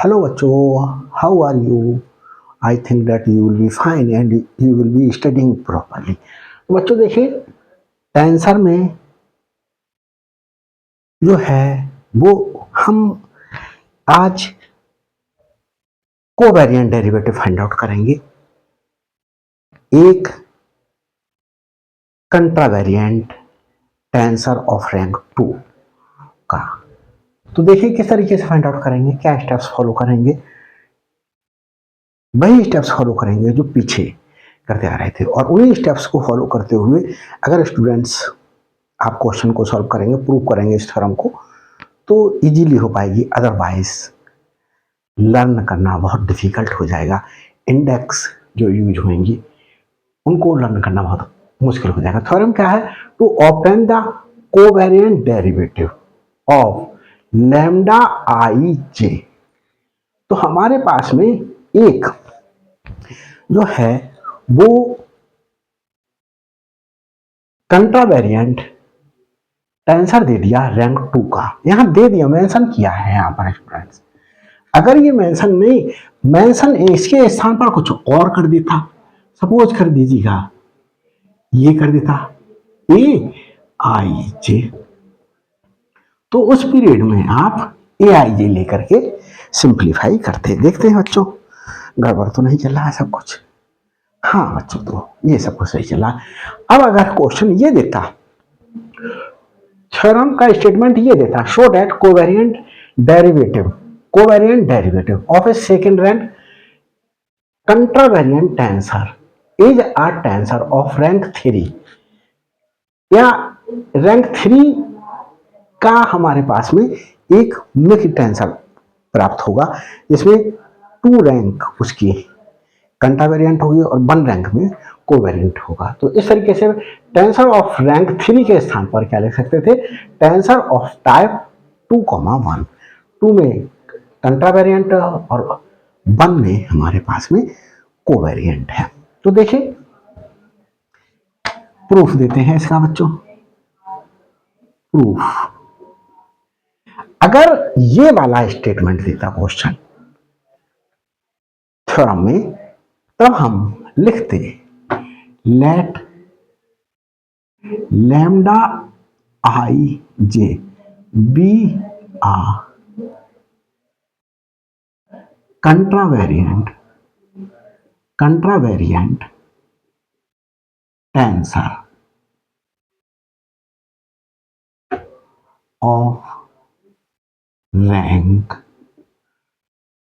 Hello बच्चों, how are you? I think that you will be fine and you will be studying properly. बच्चों देखिए, tensor में जो है वो हम आज कोवेरिएंट डेरिवेटिव फाइंड आउट करेंगे, एक कंट्रावेरिएंट टेंसर ऑफ रैंक 2 का। तो देखिए किस तरीके से फाइंड आउट करेंगे, क्या स्टेप्स फॉलो करेंगे। वही स्टेप्स फॉलो करेंगे जो पीछे करते आ रहे थे, और उन्हीं स्टेप्स को फॉलो करते हुए अगर स्टूडेंट्स आप क्वेश्चन को सॉल्व करेंगे, प्रूव करेंगे इस थ्योरम को, तो इजीली हो पाएगी। अदरवाइज लर्न करना बहुत डिफिकल्ट हो जाएगा। इंडेक्स जो यूज होंगी उनको लर्न करना बहुत मुश्किल हो जाएगा। थ्योरम क्या है? To obtain the covariant derivative of lambda I J. तो हमारे पास में एक जो है वो कंट्रावेरिएंट टेंसर दे दिया रैंक 2 का, यहां दे दिया, मेंशन किया है यहां पर स्टूडेंट्स। अगर ये मेंशन इसके स्थान पर कुछ और कर देता, सपोज कर दीजिएगा ये कर देता ए आई जे, तो उस पीरियड में आप ए आई जे लेकर के सिंप्लीफाई करते। देखते हैं बच्चों, गड़बड़ तो नहीं चल रहा है सब कुछ? हाँ बच्चों, तो ये सब कुछ सही चला। अब अगर क्वेश्चन ये देता, थ्योरम का स्टेटमेंट ये देता, show that covariant derivative of a second rank contravariant tensor is a tensor of rank 3, या रैंक 3 का हमारे पास में एक मिक्स टेंसर प्राप्त होगा, जिसमें 2 रैंक उसकी कंट्रावेरिएंट होगी और 1 रैंक में कोवेरिएंट होगा। तो इस तरीके से टेंसर ऑफ रैंक 3 के स्थान पर क्या लिख सकते थे? Tensor of type 2,1। 2 में कंट्रावेरिएंट और 1 में हमारे पास में कोवेरिएंट है। तो देखिए प्रूफ देते हैं इसका बच्चों। प्रूफ, अगर ये वाला स्टेटमेंट देता क्वेश्चन थ्योरम में, तब हम लिखते let lambda I J be a contravariant tensor of rank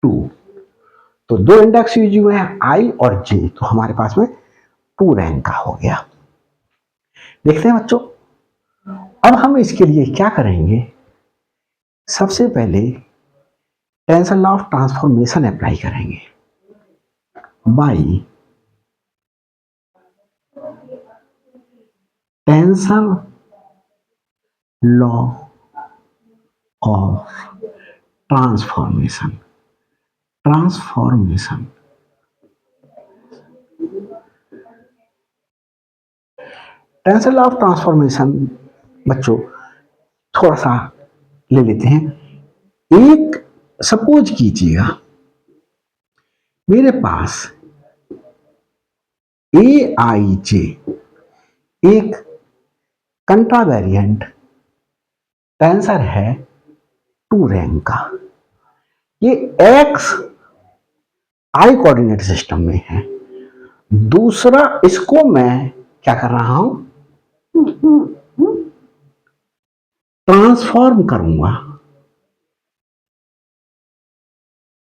2। तो 2 इंडेक्स यूज हुए हैं, आई और जे, तो हमारे पास में 2 रैंक का हो गया। देखते हैं बच्चों, अब हम इसके लिए क्या करेंगे? सबसे पहले tensor law of transformation apply करेंगे by tensor law of transformation. Tensor law of transformation बच्चों थोड़ा सा ले लेते हैं। एक सपोज कीजिएगा मेरे पास ए आई जे एक कंट्रावेरिएंट टेंसर है 2 रैंक का, ये एक्स आई कोऑर्डिनेट सिस्टम में है। दूसरा, इसको मैं क्या कर रहा हूं? ट्रांसफॉर्म करूंगा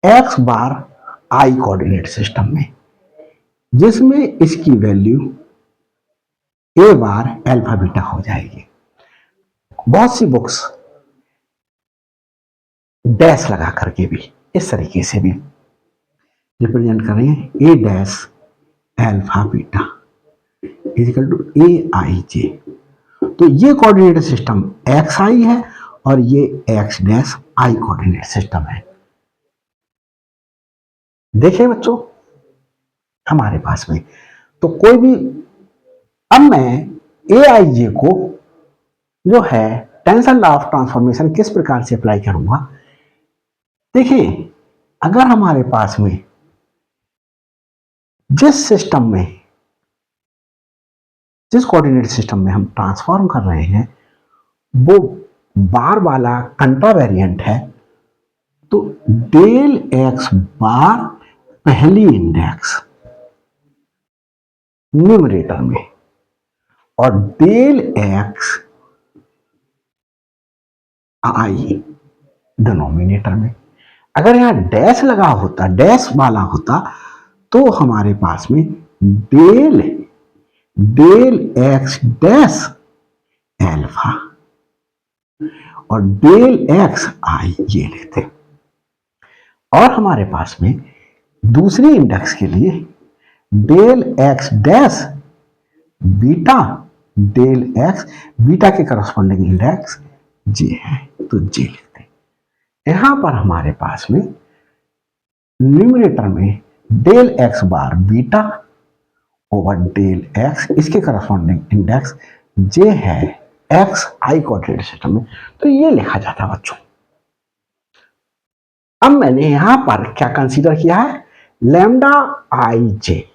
एक्स बार आई कोऑर्डिनेट सिस्टम में, जिसमें इसकी वैल्यू ए बार अल्फा बीटा हो जाएगी। बहुत सी बुक्स डैश लगा करके भी इस तरीके से भी रिप्रेजेंट कर रहे हैं, A dash alpha beta equal to A I J. तो ये कोऑर्डिनेट सिस्टम एक्स आई है और ये X dash I coordinate system है। देखिए बच्चों हमारे पास में तो कोई भी, अब मैं ए आई जे को जो है टेंसर लॉ ऑफ ट्रांसफॉर्मेशन किस प्रकार से अप्लाई करूंगा? देखिए अगर हमारे पास में जिस कोऑर्डिनेट सिस्टम में हम ट्रांसफॉर्म कर रहे हैं वो बार वाला कंट्रा वेरिएंट है, तो डेल एक्स बार पहली इंडेक्स न्यूमरेटर में और डेल एक्स आई डिनोमिनेटर में। अगर यहां डैश लगा होता, डैश वाला होता, तो हमारे पास में डेल एक्स डैश एल्फा और डेल एक्स आई ये लेते। और हमारे पास में दूसरी इंडेक्स के लिए del x dash beta, del x beta के करस्पॉन्डिंग इंडेक्स जे है, तो जे लेते। यहां पर हमारे पास में न्यूमरेटर में del x bar beta over del x, इसके करस्पॉन्डिंग इंडेक्स जे है एक्स आई कोऑर्डिनेट सिस्टम में, तो ये लिखा जाता है बच्चों। अब मैंने यहां पर क्या कंसीडर किया है, लैम्डा आई जे।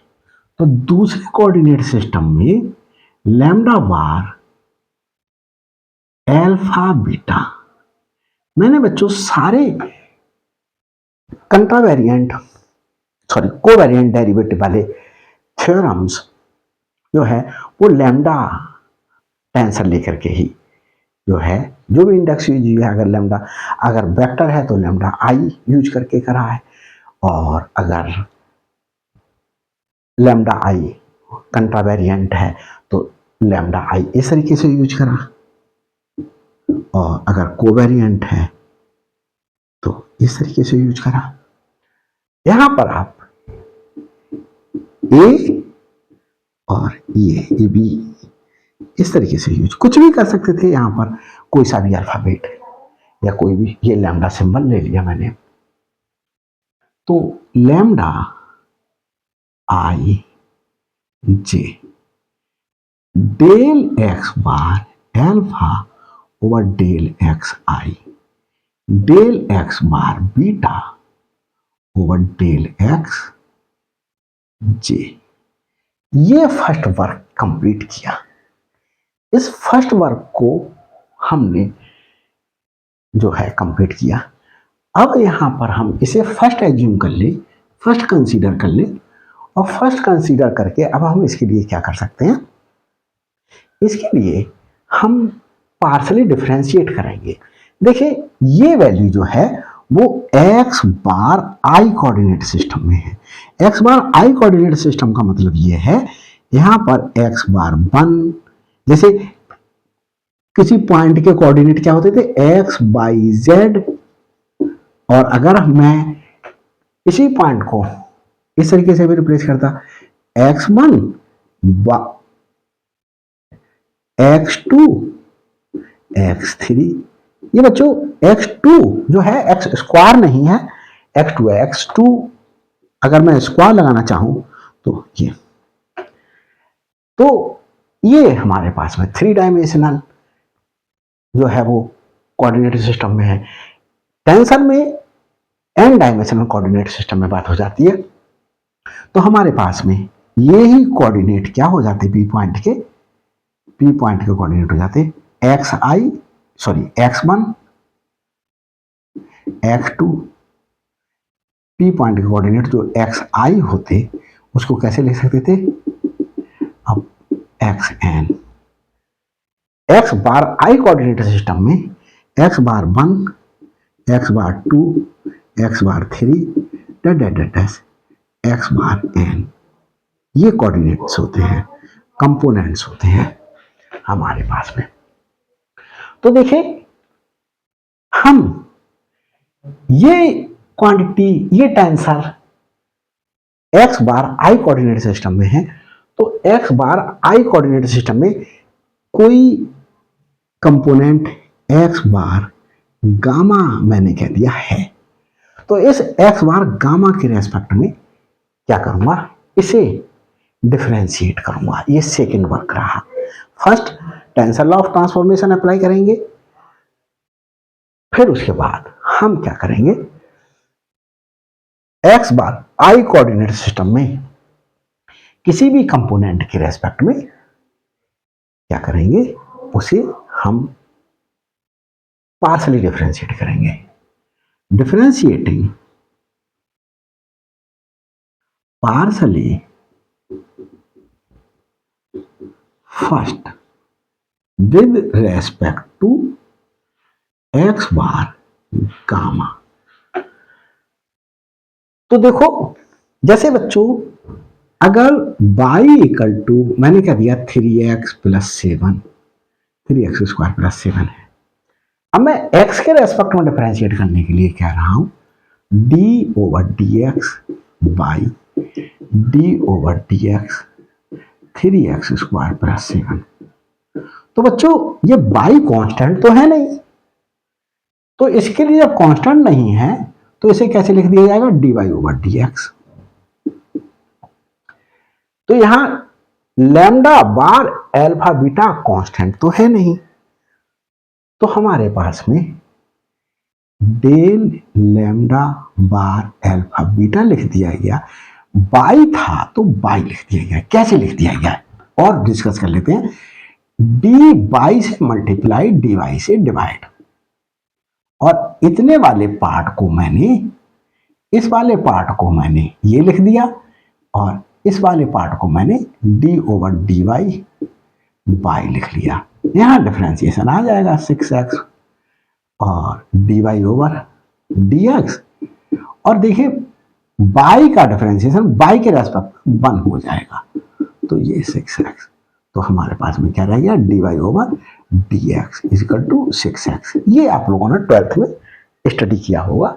तो दूसरे कोऑर्डिनेट सिस्टम में लैम्डा बार एल्फा बीटा, मैंने बच्चों सारे कंट्रावेरिएंट कोवेरिएंट डेरिवेटिव वाले थ्योरम्स जो है वो लैम्डा टेंसर लेकर के ही जो है, जो भी इंडेक्स यूज है, अगर लैम्डा अगर वेक्टर है तो लैम्डा आई यूज करके करा है, और अगर लैम्डा आई कंट्रावेरिएंट है तो लैम्डा आई इस तरीके से यूज करा, और अगर कोवेरिएंट है तो इस तरीके से यूज करा। यहां पर आप ए और ये बी इस तरीके से यूज कुछ भी कर सकते थे, यहां पर कोई सा भी अल्फाबेट या कोई भी, ये लैम्डा सिंबल ले लिया मैंने। तो लैम्डा आई j del x bar alpha over del x आई, del x bar beta over del x जे, ये फर्स्ट वर्क कंप्लीट किया। इस फर्स्ट वर्क को हमने जो है कंप्लीट किया। अब यहां पर हम इसे फर्स्ट एज्यूम कर ले, फर्स्ट कंसीडर कर ले, और फर्स्ट कंसीडर करके अब हम इसके लिए क्या कर सकते हैं, इसके लिए हम पार्शली डिफरेंशिएट करेंगे। देखिए ये वैल्यू जो है वो एक्स बार आई कोऑर्डिनेट सिस्टम में है। एक्स बार आई कोऑर्डिनेट सिस्टम का मतलब ये है, यहां पर एक्स बार 1, जैसे किसी पॉइंट के कोऑर्डिनेट क्या होते थे, एक्स वाई जेड, और अगर मैं इसी पॉइंट को इस तरीके से भी रिप्लेस करता, x1 x2 x3, ये बच्चों x2 जो है x स्क्वायर नहीं है, x2 है। x2 अगर मैं स्क्वायर लगाना चाहूं तो ये हमारे पास में 3 डायमेंशनल जो है वो कोऑर्डिनेट सिस्टम में है। टेंसर में n डायमेंशनल कोऑर्डिनेट सिस्टम में बात हो जाती है, तो हमारे पास में ये ही कोऑर्डिनेट क्या हो जाते, पी पॉइंट के कोऑर्डिनेट हो जाते x1 x2, पी पॉइंट के कोऑर्डिनेट जो xi होते उसको कैसे लिख सकते थे, अब xn, x बार आई कोऑर्डिनेट सिस्टम में x बार 1, x बार 2, x बार 3 x बार n, ये कोऑर्डिनेट्स होते हैं, कंपोनेंट्स होते हैं हमारे पास में। तो देखिए हम ये क्वांटिटी, ये टेंसर x बार आई कोऑर्डिनेट सिस्टम में है, तो x बार आई कोऑर्डिनेट सिस्टम में कोई कंपोनेंट x बार गामा मैंने कह दिया है, तो इस x बार गामा के रेस्पेक्ट में क्या करूंगा, इसे डिफरेंशिएट करूंगा। ये सेकेंड वर्क रहा। First tensor law of transformation apply करेंगे, फिर उसके बाद हम क्या करेंगे, एक्स बार आई कोऑर्डिनेट सिस्टम में किसी भी कंपोनेंट के रेस्पेक्ट में क्या करेंगे, उसे हम पार्शली डिफरेंशिएट करेंगे। Differentiating partially first with respect to x bar gamma. तो देखो जैसे बच्चों अगर y इक्वल टू मैंने क्या दिया 3x plus 7, 3x square plus 7 है। अब मैं x के रेस्पेक्ट में डिफरेंशिएट करने के लिए कह रहा हूं d over dx by d over dx 3x square plus 7। तो बच्चों ये y कांस्टेंट तो है नहीं, तो इसके लिए जब कांस्टेंट नहीं है तो इसे कैसे लिख दिया जाएगा, dy ओवर dx। तो यहां lambda bar alpha beta constant तो है नहीं, तो हमारे पास में del lambda bar alpha beta लिख दिया गया। बाई था तो बाई लिख दिया गया। कैसे लिख दिया गया और डिस्कस कर लेते हैं। डी बाई से मल्टीप्लाई डी वाई से डिवाइड, और इतने वाले पार्ट को मैंने, इस वाले पार्ट को मैंने ये लिख दिया, और इस वाले पार्ट को मैंने d over d y by लिख लिया। यहां डिफरेंशिएशन आ जाएगा 6x और dy ओवर dx, और देखिए बाई का डिफरेंशिएशन बाई के रेस्पेक्ट 1 हो जाएगा, तो ये 6x। तो हमारे पास में क्या रह गया, dy over dx is equal to 6x। ये आप लोगों ने 12th में स्टडी किया होगा।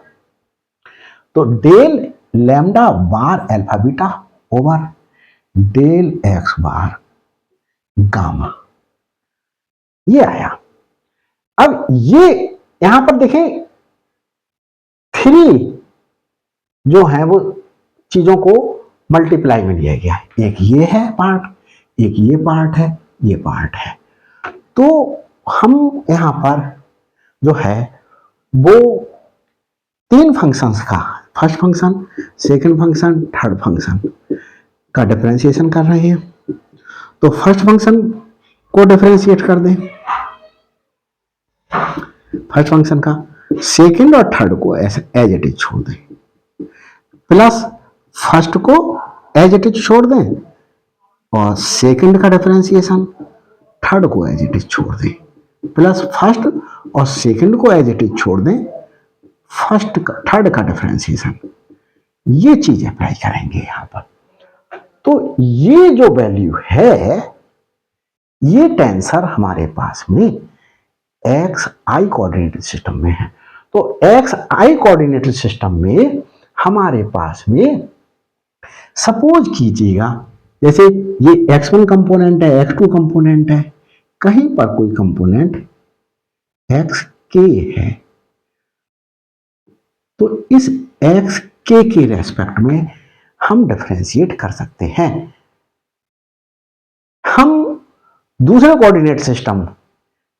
तो del lambda bar alpha beta over del x bar gamma, ये आया। अब ये यहां पर देखें 3 जो है वो चीजों को मल्टीप्लाई में लिया गया है। एक ये है पार्ट, एक ये पार्ट है, ये पार्ट है। तो हम यहां पर जो है वो 3 फंक्शंस का, first function, second function, third function का डिफरेंशिएशन कर रहे हैं। तो फर्स्ट फंक्शन को डिफरेंशिएट कर दें, फर्स्ट फंक्शन का, सेकंड और थर्ड को एज इट इज छोड़ दें, प्लस फर्स्ट को एज इट इज छोड़ दें, और सेकंड का डिफरेंशिएशन थर्ड को एज इट इज छोड़ दें, प्लस फर्स्ट और सेकंड को एज इट इज छोड़ दें, फर्स्ट का थर्ड का डिफरेंशिएशन। ये चीज अप्लाई करेंगे यहां पर। तो ये जो वैल्यू है, ये टेंसर हमारे पास में एक्स आई कोऑर्डिनेट सिस्टम में है। तो एक्स आई कोऑर्डिनेट सिस्टम में हमारे पास में सपोज कीजिएगा जैसे ये x1 कंपोनेंट है, x2 कंपोनेंट है, कहीं पर कोई कंपोनेंट xk है, तो इस xk के रेस्पेक्ट में हम डिफरेंशिएट कर सकते हैं। हम दूसरे कोऑर्डिनेट सिस्टम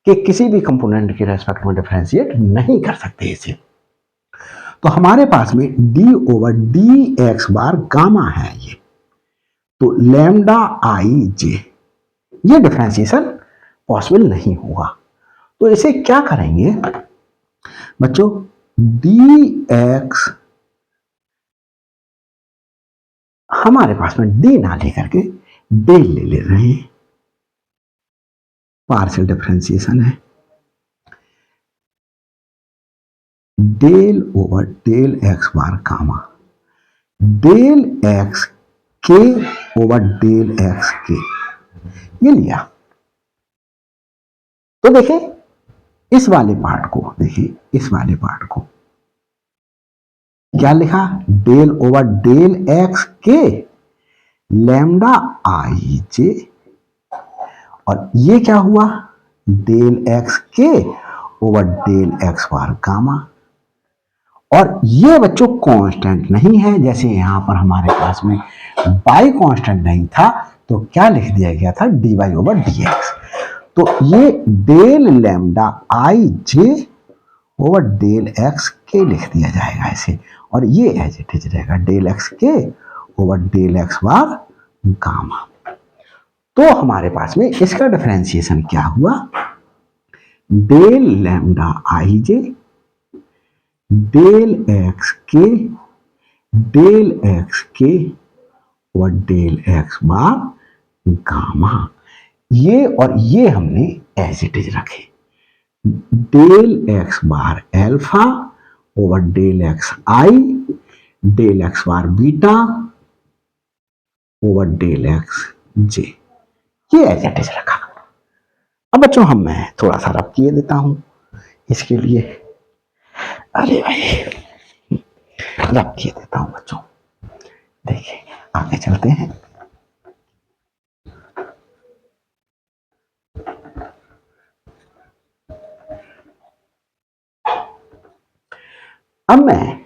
के किसी भी कंपोनेंट के रेस्पेक्ट में डिफरेंशिएट नहीं कर सकते इसे। तो हमारे पास में d over d x bar gamma है ये, तो लैम्डा आई जे, ये डिफरेंशिएशन पॉसिबल नहीं होगा। तो इसे क्या करेंगे बच्चों, डी एक्स हमारे पास में डी ना लेकर के डेल ले रहे हैं, पार्शियल डिफरेंशिएशन है, del over del x bar gamma, del x के ओवर डेल एक्स के, ये लिया। तो देखिए इस वाले पार्ट को, देखिए इस वाले पार्ट को क्या लिखा, डेल ओवर डेल एक्स के लैम्डा आई जे, और ये क्या हुआ, डेल एक्स के over del x bar gamma. और ये बच्चों कांस्टेंट नहीं है, जैसे यहां पर हमारे पास में बाई कांस्टेंट नहीं था तो क्या लिख दिया गया था, d y over d x. तो ये डेल लैम्डा आई जे ओवर डेल एक्स के लिख दिया जाएगा इसे, और ये एज इट इज रहेगा डेल एक्स के over del x bar gamma. तो हमारे पास में इसका डिफरेंशिएशन क्या हुआ, डेल लैम्डा आई जे डेल एक्स के और डेल एक्स बार गामा। ये और ये हमने एज इट इज रखे, del x bar alpha over del x आई del x bar beta over del x जे, ये एज इट इज रखा। अब बच्चों मैं थोड़ा सा रब किए देता हूं इसके लिए, अरे भाई रब किए देता हूं बच्चों। देखिए आगे चलते हैं। अब मैं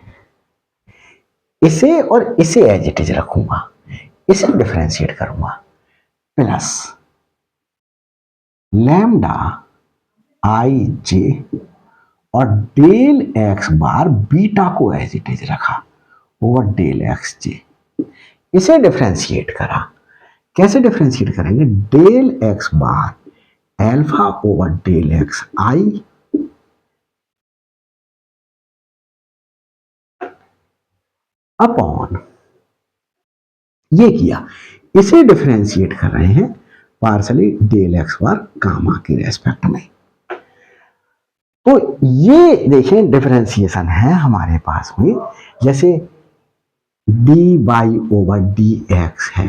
इसे और इसे एज इट इज रखूंगा, इसे डिफरेंशिएट करूंगा, प्लस लैम्डा आई जे और डेल एक्स बार बीटा को एज इट इज रखा ओवर डेल एक्स जे, इसे डिफरेंशिएट करा। कैसे डिफरेंशिएट करेंगे, del x bar alpha over del x आई अपॉन, ये किया, इसे डिफरेंशिएट कर रहे हैं partially del x bar gamma के रेस्पेक्ट में। तो ये देखें डिफरेंशिएशन है हमारे पास में, जैसे D by over d x है,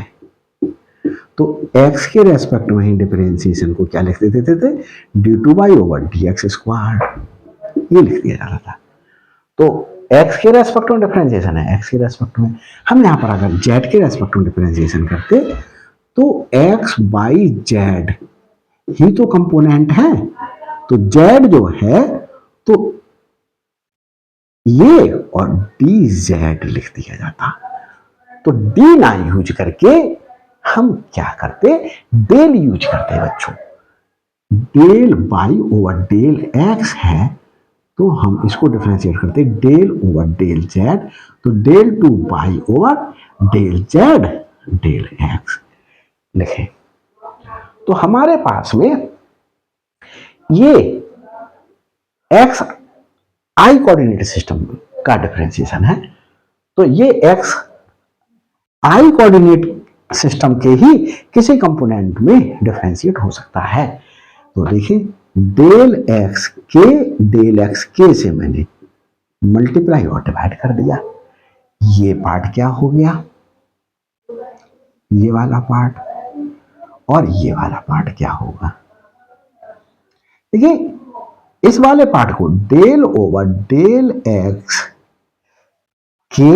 तो x के रेस्पेक्ट में ही डिफरेंशिएशन को क्या लिख देते थे, D to y over d x square, ये लिख दिया जाता था। तो x के रेस्पेक्ट में डिफरेंशिएशन है, x के रेस्पेक्ट में। हम यहाँ पर अगर z के रेस्पेक्ट में डिफरेंशिएशन करते तो x बाई जेड ही तो कंपोनेंट है, तो z जो है तो ये और dz लिख दिया जाता। तो d ना यूज करके हम क्या करते, डेल यूज करते हैं बच्चों। Del y over del x है तो हम इसको डिफरेंशिएट करते हैं डेल ओवर डेल जेड, तो del two y over del z del x लिखें। तो हमारे पास में ये एक्स आई कोऑर्डिनेट सिस्टम का डिफरेंशिएशन है, तो ये एक्स आई कोऑर्डिनेट सिस्टम के ही किसी कंपोनेंट में डिफरेंशिएट हो सकता है। तो देखिए डेल एक्स के से मैंने मल्टीप्लाई और डिवाइड कर दिया, ये पार्ट क्या हो गया, ये वाला पार्ट, और ये वाला पार्ट क्या होगा। देखिए इस वाले पार्ट को डेल ओवर डेल एक्स के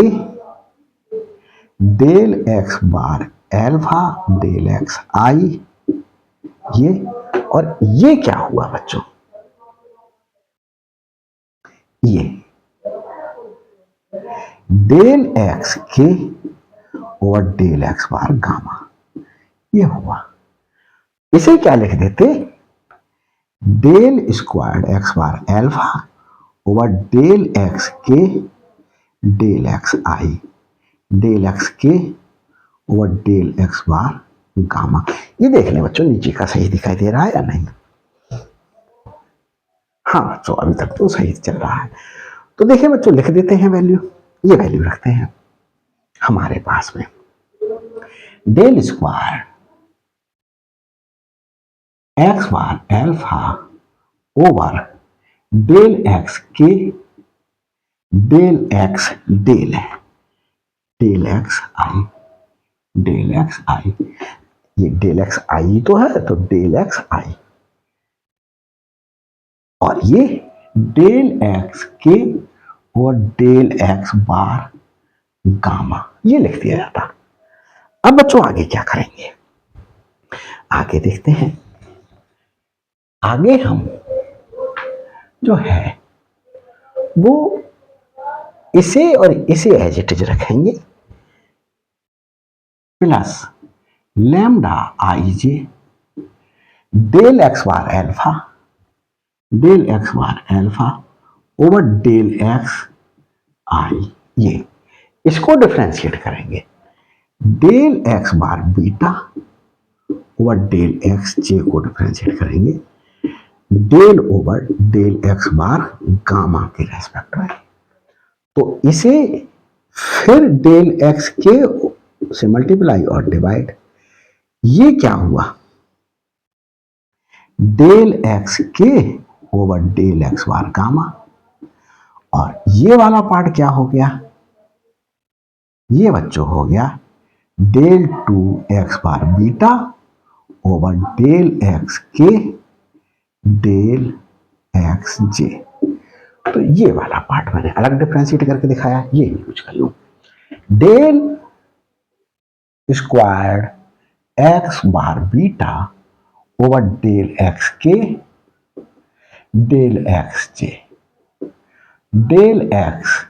del x bar alpha del x I, ये और ये क्या हुआ बच्चों, ये डेल एक्स के और डेल एक्स बार गामा, ये हुआ। इसे क्या लिख देते, del squared x bar alpha over del x के डेल एक्स आई डेल एक्स के over del x bar gamma. ये देख लें बच्चों नीचे का सही दिखाई दे रहा है या नहीं, हाँ बच्चों अभी तक तो सही चल रहा है। तो देखिए बच्चों लिख देते हैं वैल्यू, ये वैल्यू रखते हैं हमारे पास में, del square x bar alpha over del x के डेल एक्स डेल है डेल एक्स आई, ये डेल एक्स आई तो है तो डेल एक्स आई, और ये डेल एक्स के और डेल एक्स बार गामा, ये लिख दिया जाता। अब बच्चों आगे क्या करेंगे, आगे देखते हैं। आगे हम जो है वो इसे और इसे एज इट इज रखेंगे, plus lambda I j del x bar alpha over del x I ये इसको डिफ्रेंशिएट करेंगे, del x bar beta over del x जे को डिफ्रेंशिएट करेंगे del over del x bar gamma के रेस्पेक्ट में। तो इसे फिर डेल एक्स के से मल्टीप्लाई और डिवाइड, ये क्या हुआ, डेल एक्स के over del x bar gamma, और ये वाला पार्ट क्या हो गया, ये बच्चों हो गया del two x bar beta over del x के डेल एक्स जे। तो ये वाला पार्ट मैंने अलग डिफ्रेंशिएट करके दिखाया, ये भी कुछ कर लूं, del squared x bar beta over del x के डेल एक्स जे, डेल एक्स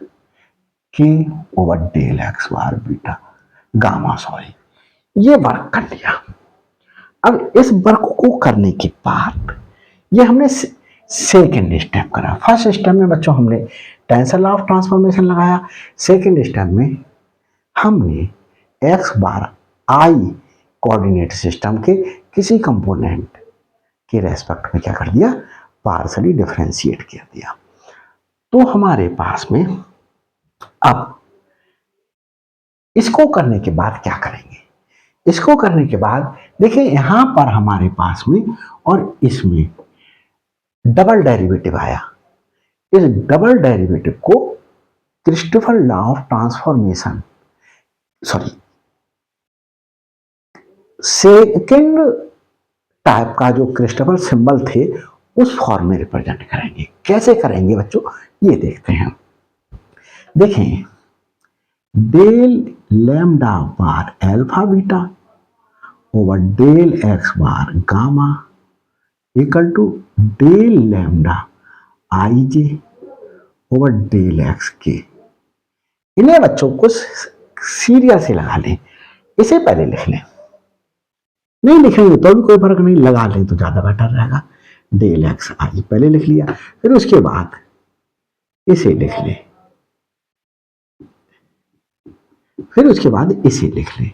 के over del x bar beta gamma, sorry, ये वर्क कर लिया। अब इस वर्क को करने के बाद ये हमने सेकेंड स्टेप करा। फर्स्ट स्टेप में बच्चों हमने टेंसर ऑफ ट्रांसफॉर्मेशन लगाया, सेकेंड स्टेप में हमने एक्स बार आई कोऑर्डिनेट सिस्टम के किसी कंपोनेंट के रेस्पेक्ट में क्या कर दिया, पार्शली डिफरेंशिएट कर दिया। तो हमारे पास में अब इसको करने के बाद क्या करेंगे, इसको करने के बाद देखिए यहां पर हमारे पास में और इसमें डबल डेरिवेटिव आया, इस डबल डेरिवेटिव को Christopher law of transformation, sorry second type का जो क्रिस्टोफर सिंबल थे उस फॉर्म में रिप्रेजेंट करेंगे। कैसे करेंगे बच्चों, ये देखते हैं। देखें, del lambda bar alpha beta over del x bar gamma equal to del lambda I J over del x k. इन्हें बच्चों को सीरियल से लगा लें, इसे पहले लिख लें, नहीं लिखेंगे तो भी कोई फर्क नहीं, लगा लें तो ज्यादा बेटर रहेगा। डेल एक्स आई पहले लिख लिया, फिर उसके बाद इसे लिख लें, फिर उसके बाद इसे लिख लें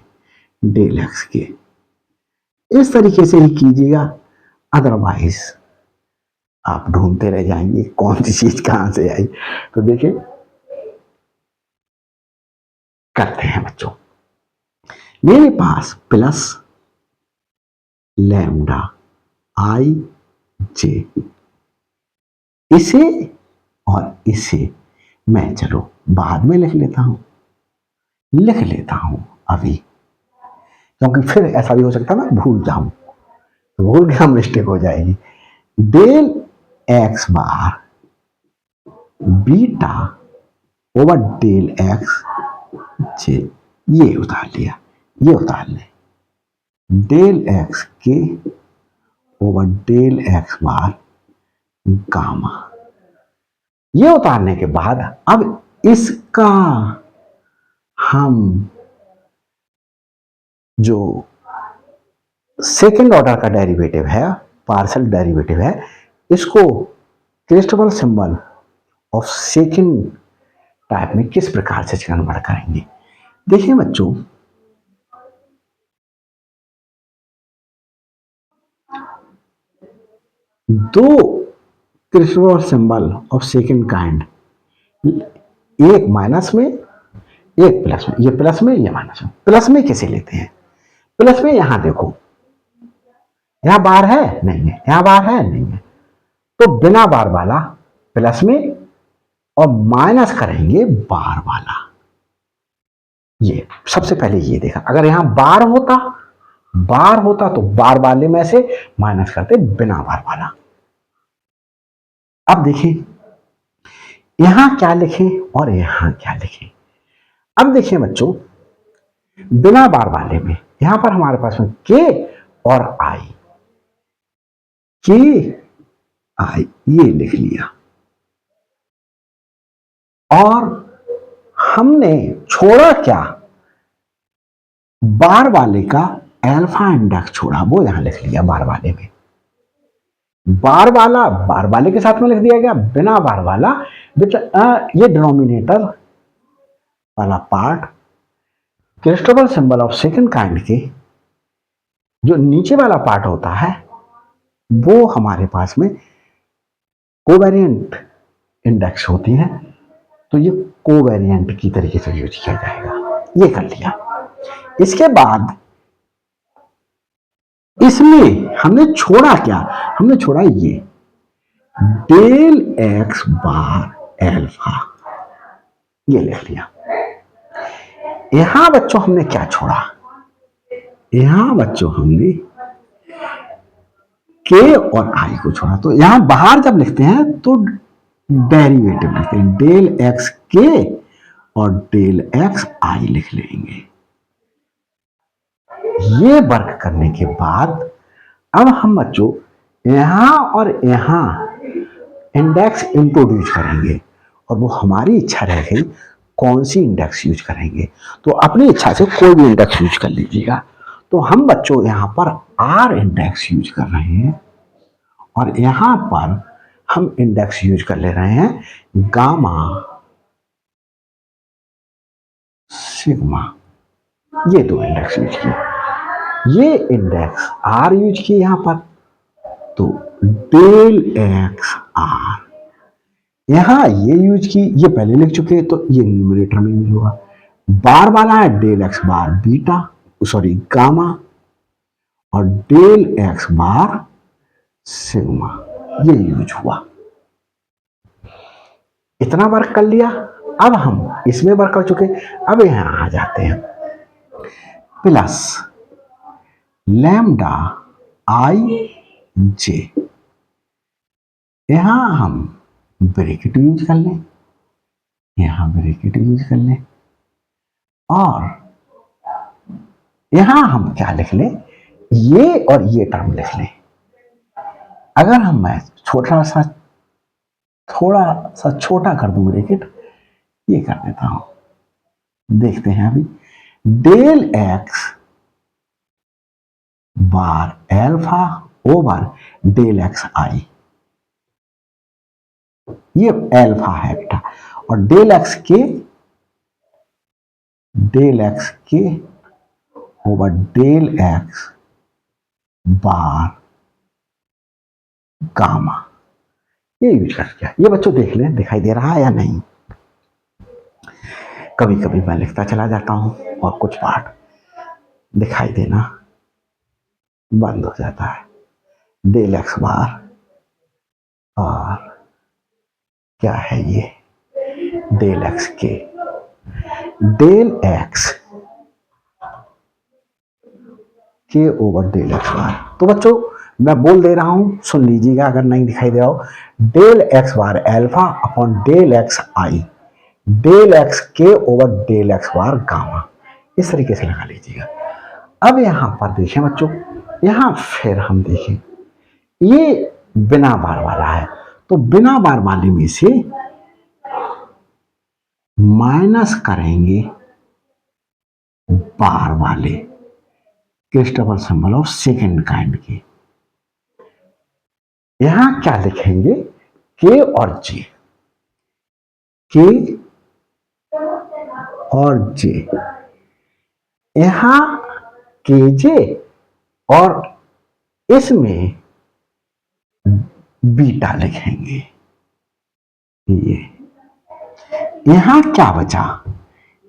डेल एक्स के। इस तरीके से ही कीजिएगा, अदरवाइज आप ढूंढते रह जाएंगे कौन सी चीज कहां से आई। तो देखिए करते हैं बच्चों, मेरे पास प्लस लैम्डा आई जे, इसे और इसे मैं चलो बाद में लिख लेता हूं अभी, क्योंकि फिर ऐसा भी हो सकता है मैं भूल जाऊं, तो भूल गया मिस्टेक हो जाएगी। Del x bar beta over del x जे, ये उतार लिया, ये उतार ले, डेल एक्स के over del x bar gamma. ये उतारने के बाद अब इसका हम जो सेकेंड ऑर्डर का डेरिवेटिव है, पार्शियल डेरिवेटिव है, इसको Christopher symbol of second type में किस प्रकार से कन्वर्ट करेंगे। देखिए बच्चों, दो Christopher symbol of second kind, एक माइनस में एक प्लस में, ये प्लस में ये माइनस में। प्लस में कैसे लेते हैं, प्लस में यहां देखो, यहां बार है नहीं है, यहां बार है नहीं है, तो बिना बार वाला प्लस में और माइनस करेंगे बार वाला। ये सबसे पहले ये देखा, अगर यहां बार होता तो बार वाले में से माइनस करते बिना बार वाला। अब देखिए यहां क्या लिखें और यहां क्या लिखें। अब देखिए बच्चों, बिना बार वाले में यहां पर हमारे पास में के और आई, के आई ये लिख लिया, और हमने छोड़ा क्या, बार वाले का अल्फा इंडेक्स छोड़ा, वो यहां लिख लिया बार वाले में। बार वाला बार वाले के साथ में लिख दिया गया, बिना बार वाला ये डिनोमिनेटर वाला part Christopher symbol of second kind के जो नीचे वाला पार्ट होता है वो हमारे पास में कोवेरिएंट इंडेक्स होती है, तो ये कोवेरिएंट की तरीके से यूज किया जाएगा। ये कर लिया। इसके बाद इसमें हमने छोड़ा क्या, हमने छोड़ा ये डेल एक्स बार एल्फा, ये लिख लिया। यहां बच्चों हमने क्या छोड़ा, यहां बच्चों हमने के और आई को छोड़ा। तो यहां बाहर जब लिखते हैं तो डेरिवेटिव लिखते हैं, डेल एक्स के और डेल एक्स आई लिख लेंगे। ये वर्क करने के बाद अब हम बच्चों यहां और यहां इंडेक्स इंट्रोड्यूस करेंगे, और वो हमारी इच्छा रह गई कौन सी इंडेक्स यूज करेंगे। तो अपनी इच्छा से कोई भी इंडेक्स यूज कर लीजिएगा। तो हम बच्चों यहां पर आर इंडेक्स यूज कर रहे हैं, और यहां पर हम इंडेक्स यूज कर ले रहे हैं गामा सिग्मा। ये दो इंडेक्स यूज किए, ये इंडेक्स आर यूज किए यहां पर, तो डेल एक्स आर यहां ये यूज की, ये पहले लिख चुके हैं तो ये न्यूमरेटर में यूज होगा। बार वाला है del x bar beta, sorry gamma, और डेल एक्स बार सिग्मा, ये यूज हुआ। इतना वर्क कर लिया। अब हम इसमें वर्क कर चुके, अब यहां आ जाते हैं प्लस लैम्डा आई जे, यहां हम ब्रैकेट यूज कर लें, यहां ब्रैकेट यूज कर लें, और यहां हम क्या लिख लें, ये और ये टर्म लिख लें। अगर हम मैं थोड़ा सा छोटा कर दूं ब्रैकेट, ये कर देता हूं, देखते हैं अभी del x bar alpha over del x I, ये एल्फा है बेटा, और डेल एक्स के over del x bar gamma, ये यूज कर दिया। ये बच्चों देख लें दिखाई दे रहा है या नहीं। कभी कभी मैं लिखता चला जाता हूं और कुछ पार्ट दिखाई देना बंद हो जाता है। डेल एक्स बार और क्या है ये डेल एक्स के, डेल एक्स के ओवर डेल एक्स बार। तो बच्चों मैं बोल दे रहा हूं, सुन लीजिएगा अगर नहीं दिखाई दे रहा हो, del x bar alpha upon del x आई, डेल एक्स के over del x bar gamma, इस तरीके से लगा लीजिएगा। अब यहां पर देखें बच्चों, यहां फिर हम देखें ये बिना बार वाला है, तो बिना बार वाले में से माइनस करेंगे बार वाले Christopher symbol of second kind के। यहां क्या लिखेंगे, के और जे, के और जे, यहां के जे और इसमें बीटा लिखेंगे। ये यहां क्या बचा,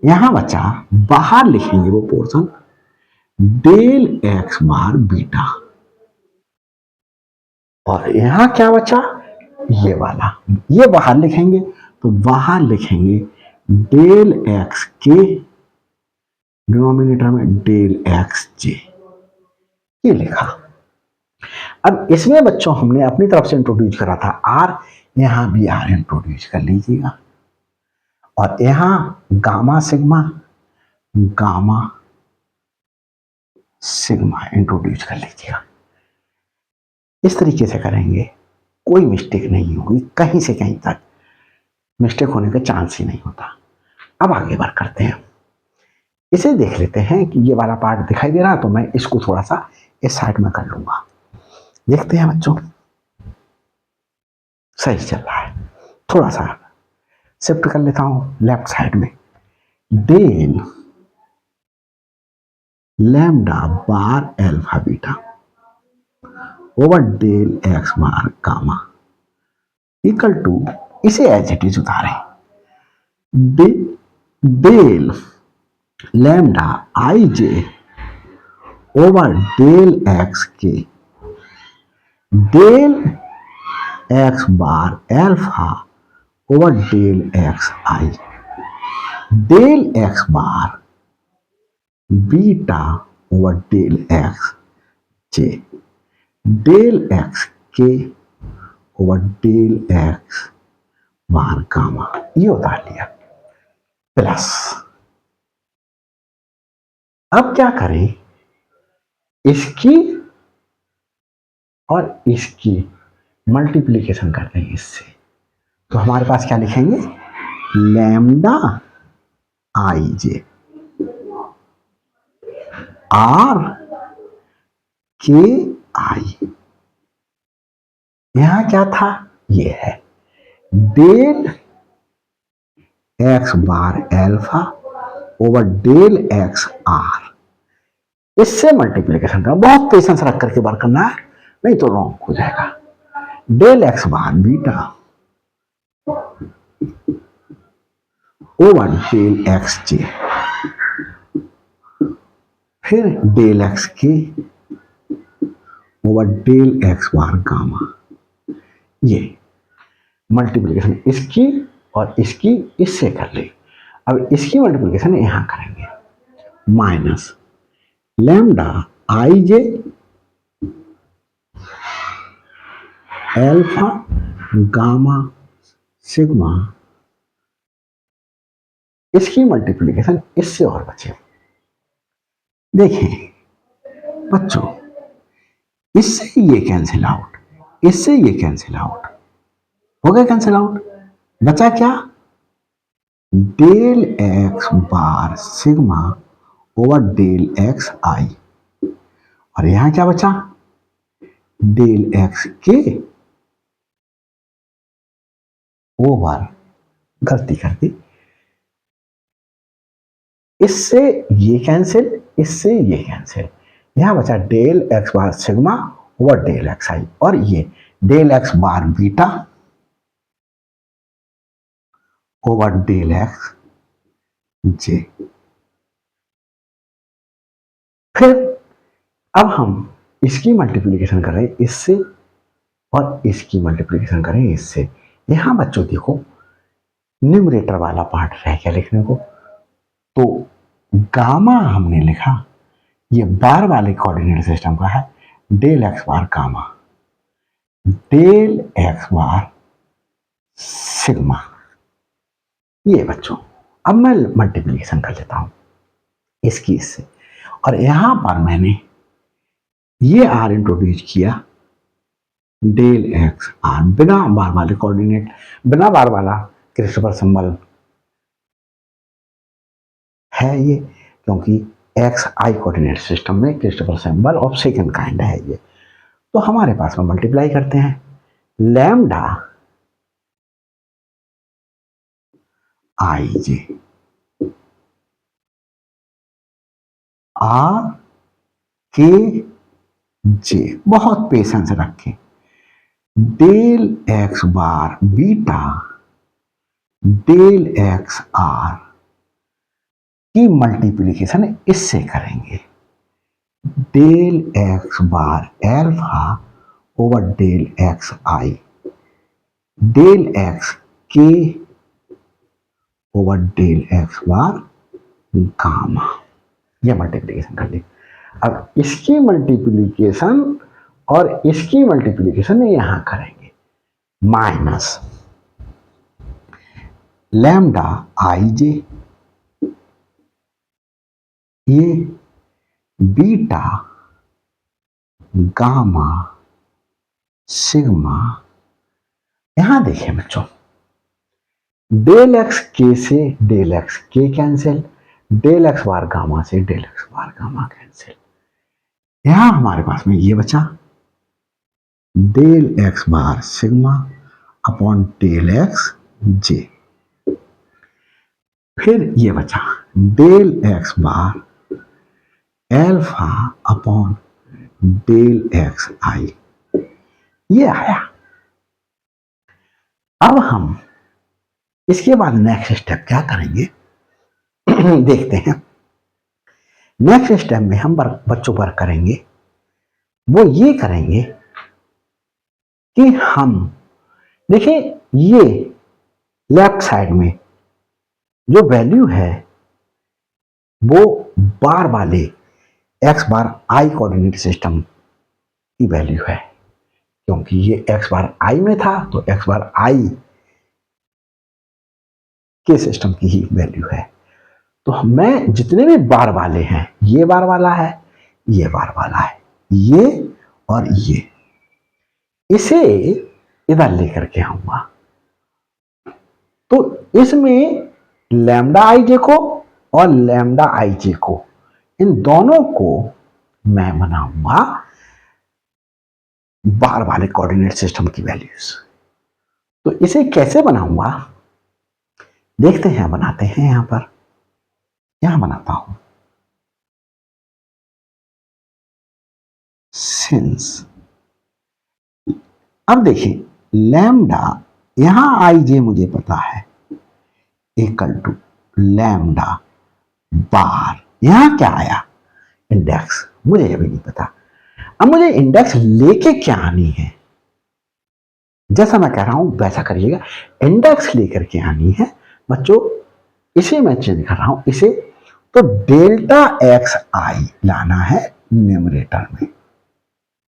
यहां बचा बाहर लिखेंगे वो portion del x bar beta, और यहां क्या बचा ये वाला, ये बाहर लिखेंगे, तो बाहर लिखेंगे डेल एक्स के, डिनोमिनेटर में डेल एक्स जे, ये लिखा। अब इसमें बच्चों हमने अपनी तरफ से इंट्रोड्यूस करा था आर, यहां भी आर इंट्रोड्यूस कर लीजिएगा, और यहां गामा सिग्मा इंट्रोड्यूस कर लीजिएगा। इस तरीके से करेंगे, कोई मिस्टेक नहीं होगी, कहीं से कहीं तक मिस्टेक होने का चांस ही नहीं होता। अब आगे बात करते हैं, इसे देख लेते हैं कि ये वाला पार्ट दिखाई दे रहा है, तो मैं इसको थोड़ा सा इस साइड में कर लूंगा। देखते हैं बच्चों, सही चल रहा है, थोड़ा सा शिफ्ट कर लेता हूं लेफ्ट साइड में, del lambda bar alpha beta over del x bar gamma equal to, इसे एज इट इज उतारें, डे, डेल लैम्डा आई जे ओवर डेल एक्स के, del x bar alpha over del x आई, del x bar beta over del x जे, del x के over del x bar gamma, ये उतार लिया। Plus अब क्या करें, इसकी और इसकी मल्टीप्लीकेशन करते हैं इससे, तो हमारे पास क्या लिखेंगे, लैम्डा आई जे आर के आई, यहां क्या था, ये है del x bar alpha over del x r, इससे मल्टीप्लीकेशन करना, बहुत पेशेंस रख करके बार करना है, नहीं तो रॉन्ग हो जाएगा। Del x bar beta over del x जे, फिर डेल एक्स के over del x bar gamma, ये मल्टीप्लीकेशन इसकी और इसकी इससे कर ले। अब इसकी मल्टीप्लीकेशन यहां करेंगे, माइनस लैम्डा आई जे एल्फा गामा सिग्मा, इसकी मल्टीप्लीकेशन इससे और बचे। देखें बच्चों, इससे ये कैंसिल आउट, इससे ये कैंसिल आउट हो गया, कैंसिल आउट, बचा क्या, del x bar sigma over del x आई, और यहां क्या बचा, डेल एक्स के ओवर, गलती कर दी, इससे ये कैंसिल, इससे ये कैंसिल, यहां बचा del x bar sigma over del x आई, और ये del x bar beta over del x जे। फिर अब हम इसकी मल्टीप्लीकेशन करें इससे और इसकी मल्टीप्लीकेशन करें इससे। यहां बच्चों देखो न्यूमरेटर वाला पार्ट रह गया लिखने को, तो गामा हमने लिखा, ये बार वाले कोऑर्डिनेट सिस्टम का है, del x bar gamma del x bar sigma, ये बच्चों। अब मैं मल्टीप्लीकेशन कर लेता हूं इसकी इससे, और यहां पर मैंने ये आर इंट्रोड्यूस किया, डेल एक्स आर बिना बार वाले कोऑर्डिनेट, बिना बार वाला क्रिस्टोफर सिंबल है ये, क्योंकि एक्स आई कोऑर्डिनेट सिस्टम में Christopher symbol of second kind है ये। तो हमारे पास में मल्टीप्लाई करते हैं, लैम्डा आई जे आर के जे, बहुत पेशेंस रखें, del x bar beta del x r की मल्टीप्लीकेशन इससे करेंगे, del x bar alpha over del x आई डेल एक्स के over del x bar gamma, यह मल्टीप्लीकेशन कर ली। अब इसकी मल्टीप्लीकेशन और इसकी मल्टीप्लीकेशन यहां करेंगे, माइनस लैम्डा आई जे, ये बीटा गामा सिग्मा, यहां देखिए बच्चों, डेल एक्स के से डेल एक्स के cancel, del x bar gamma से del x bar gamma cancel, यहां हमारे पास में ये बचा, del x bar sigma upon del x जे। फिर ये बचा del x bar alpha upon del x I, ये आया। अब हम इसके बाद नेक्स्ट स्टेप क्या करेंगे देखते हैं। नेक्स्ट स्टेप में हम बच्चों पर करेंगे, वो ये करेंगे कि हम देखिए ये लेफ्ट साइड में जो वैल्यू है वो बार वाले एक्स बार आई कोऑर्डिनेट सिस्टम की वैल्यू है, क्योंकि ये एक्स बार आई में था तो एक्स बार आई के सिस्टम की ही वैल्यू है। तो मैं जितने भी बार वाले हैं, ये बार वाला है, ये बार वाला है, ये और ये, इसे इधर लेकर के आऊंगा। तो इसमें लैम्डा आई जे को और लैम्डा आई जे को, इन दोनों को मैं बनाऊंगा बार वाले कोऑर्डिनेट सिस्टम की वैल्यूज। तो इसे कैसे बनाऊंगा देखते हैं, बनाते हैं। यहां बनाता हूं सिंस। अब देखिए लैम्डा, यहां आई जे मुझे पता है इक्वल टू लैम्डा बार, यहां क्या आया इंडेक्स, मुझे अभी नहीं पता। अब मुझे इंडेक्स लेके क्या आनी है, जैसा मैं कह रहा हूं वैसा करिएगा। इंडेक्स लेकर के आनी है बच्चों, इसे मैं चेंज कर रहा हूं इसे। तो डेल्टा एक्स आई लाना है न्यूमरेटर में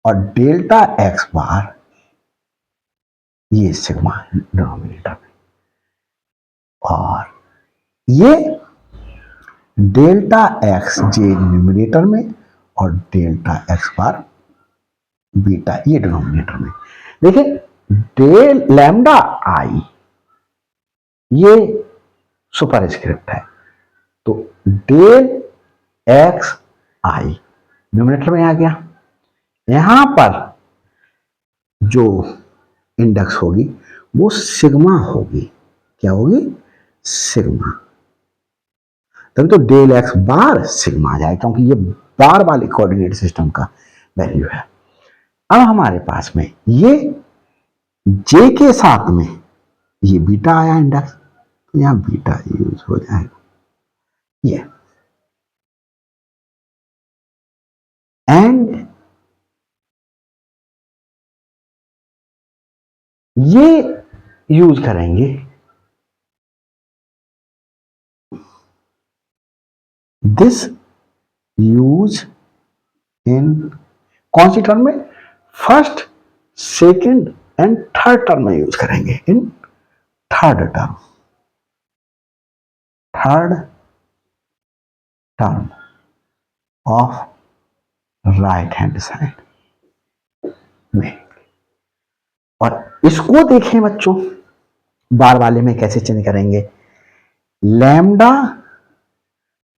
और डेल्टा एक्स बार ये सिग्मा डिनोमिनेटर में, और ये डेल्टा एक्स जे न्यूमरेटर में और डेल्टा एक्स बार बीटा ये डिनोमिनेटर में। देखिए डेल लैम्डा आई ये सुपर स्क्रिप्ट है, तो डेल एक्स आई न्यूमरेटर में आ गया। यहां पर जो इंडेक्स होगी वो सिग्मा होगी, क्या होगी सिग्मा, तभी तो डेल एक्स बार सिग्मा आ जाए, क्योंकि ये बार वाले कोऑर्डिनेट सिस्टम का वैल्यू है। अब हमारे पास में ये जे के साथ में ये बीटा आया इंडेक्स, तो यहां बीटा यूज हो जाएगा ये, एंड ये यूज करेंगे दिस यूज इन कौन सी टर्म में, first second and third term में यूज करेंगे, in third term of right hand side में। और इसको देखें बच्चों बार वाले में कैसे चेंज करेंगे, लैम्डा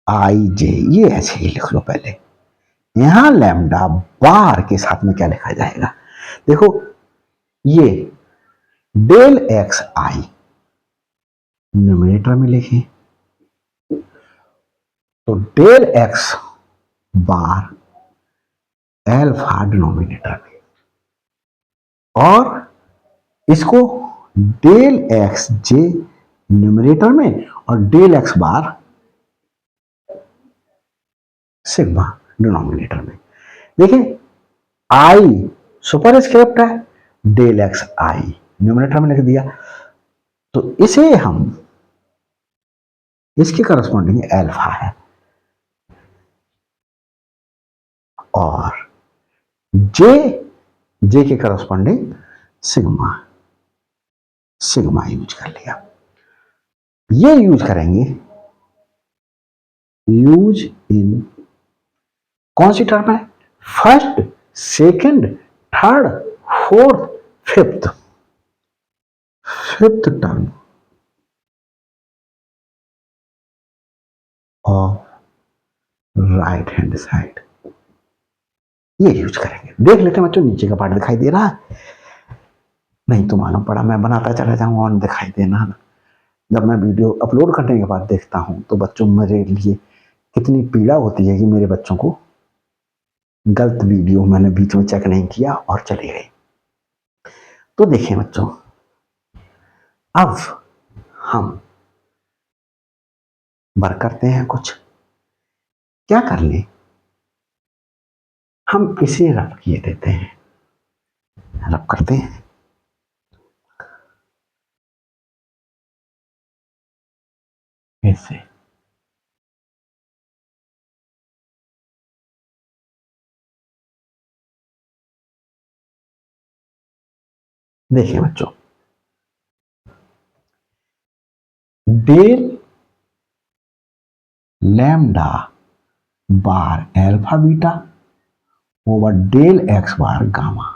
आई जे, ये ऐसे ही लिख लो पहले। यहां लैम्डा बार के साथ में क्या लिखा जाएगा, देखो ये डेल एक्स आई न्यूमरेटर में लिखें, तो del x bar alpha denominator में, और इसको डेल एक्स जे न्यूमरेटर में और del x bar sigma denominator में। देखिए आई सुपर स्क्रिप्ट है, डेल एक्स आई न्यूमरेटर में लिख दिया, तो इसे हम इसके करस्पॉन्डिंग एल्फा है, और जे के करस्पॉन्डिंग सिग्मा यूज कर लिया। ये यूज करेंगे यूज इन कौन सी टर्म है, first second third fourth fifth term of right hand side, ये यूज करेंगे। देख लेते हैं बच्चों नीचे का पार्ट दिखाई दे रहा है, नहीं तो मालूम पड़ा मैं बनाता चला जाऊंगा और दिखाई देना ना। जब मैं वीडियो अपलोड करने के बाद देखता हूँ तो बच्चों मेरे लिए कितनी पीड़ा होती है कि मेरे बच्चों को गलत वीडियो मैंने बीच में चेक नहीं किया और चले गए। तो देखिए बच्चों, अब हम वर्क करते हैं कुछ, क्या कर ले, हम इसे रफ किए देते हैं, रफ करते हैं, ऐसे। देखिए बच्चों, del lambda bar alpha beta over del x bar gamma,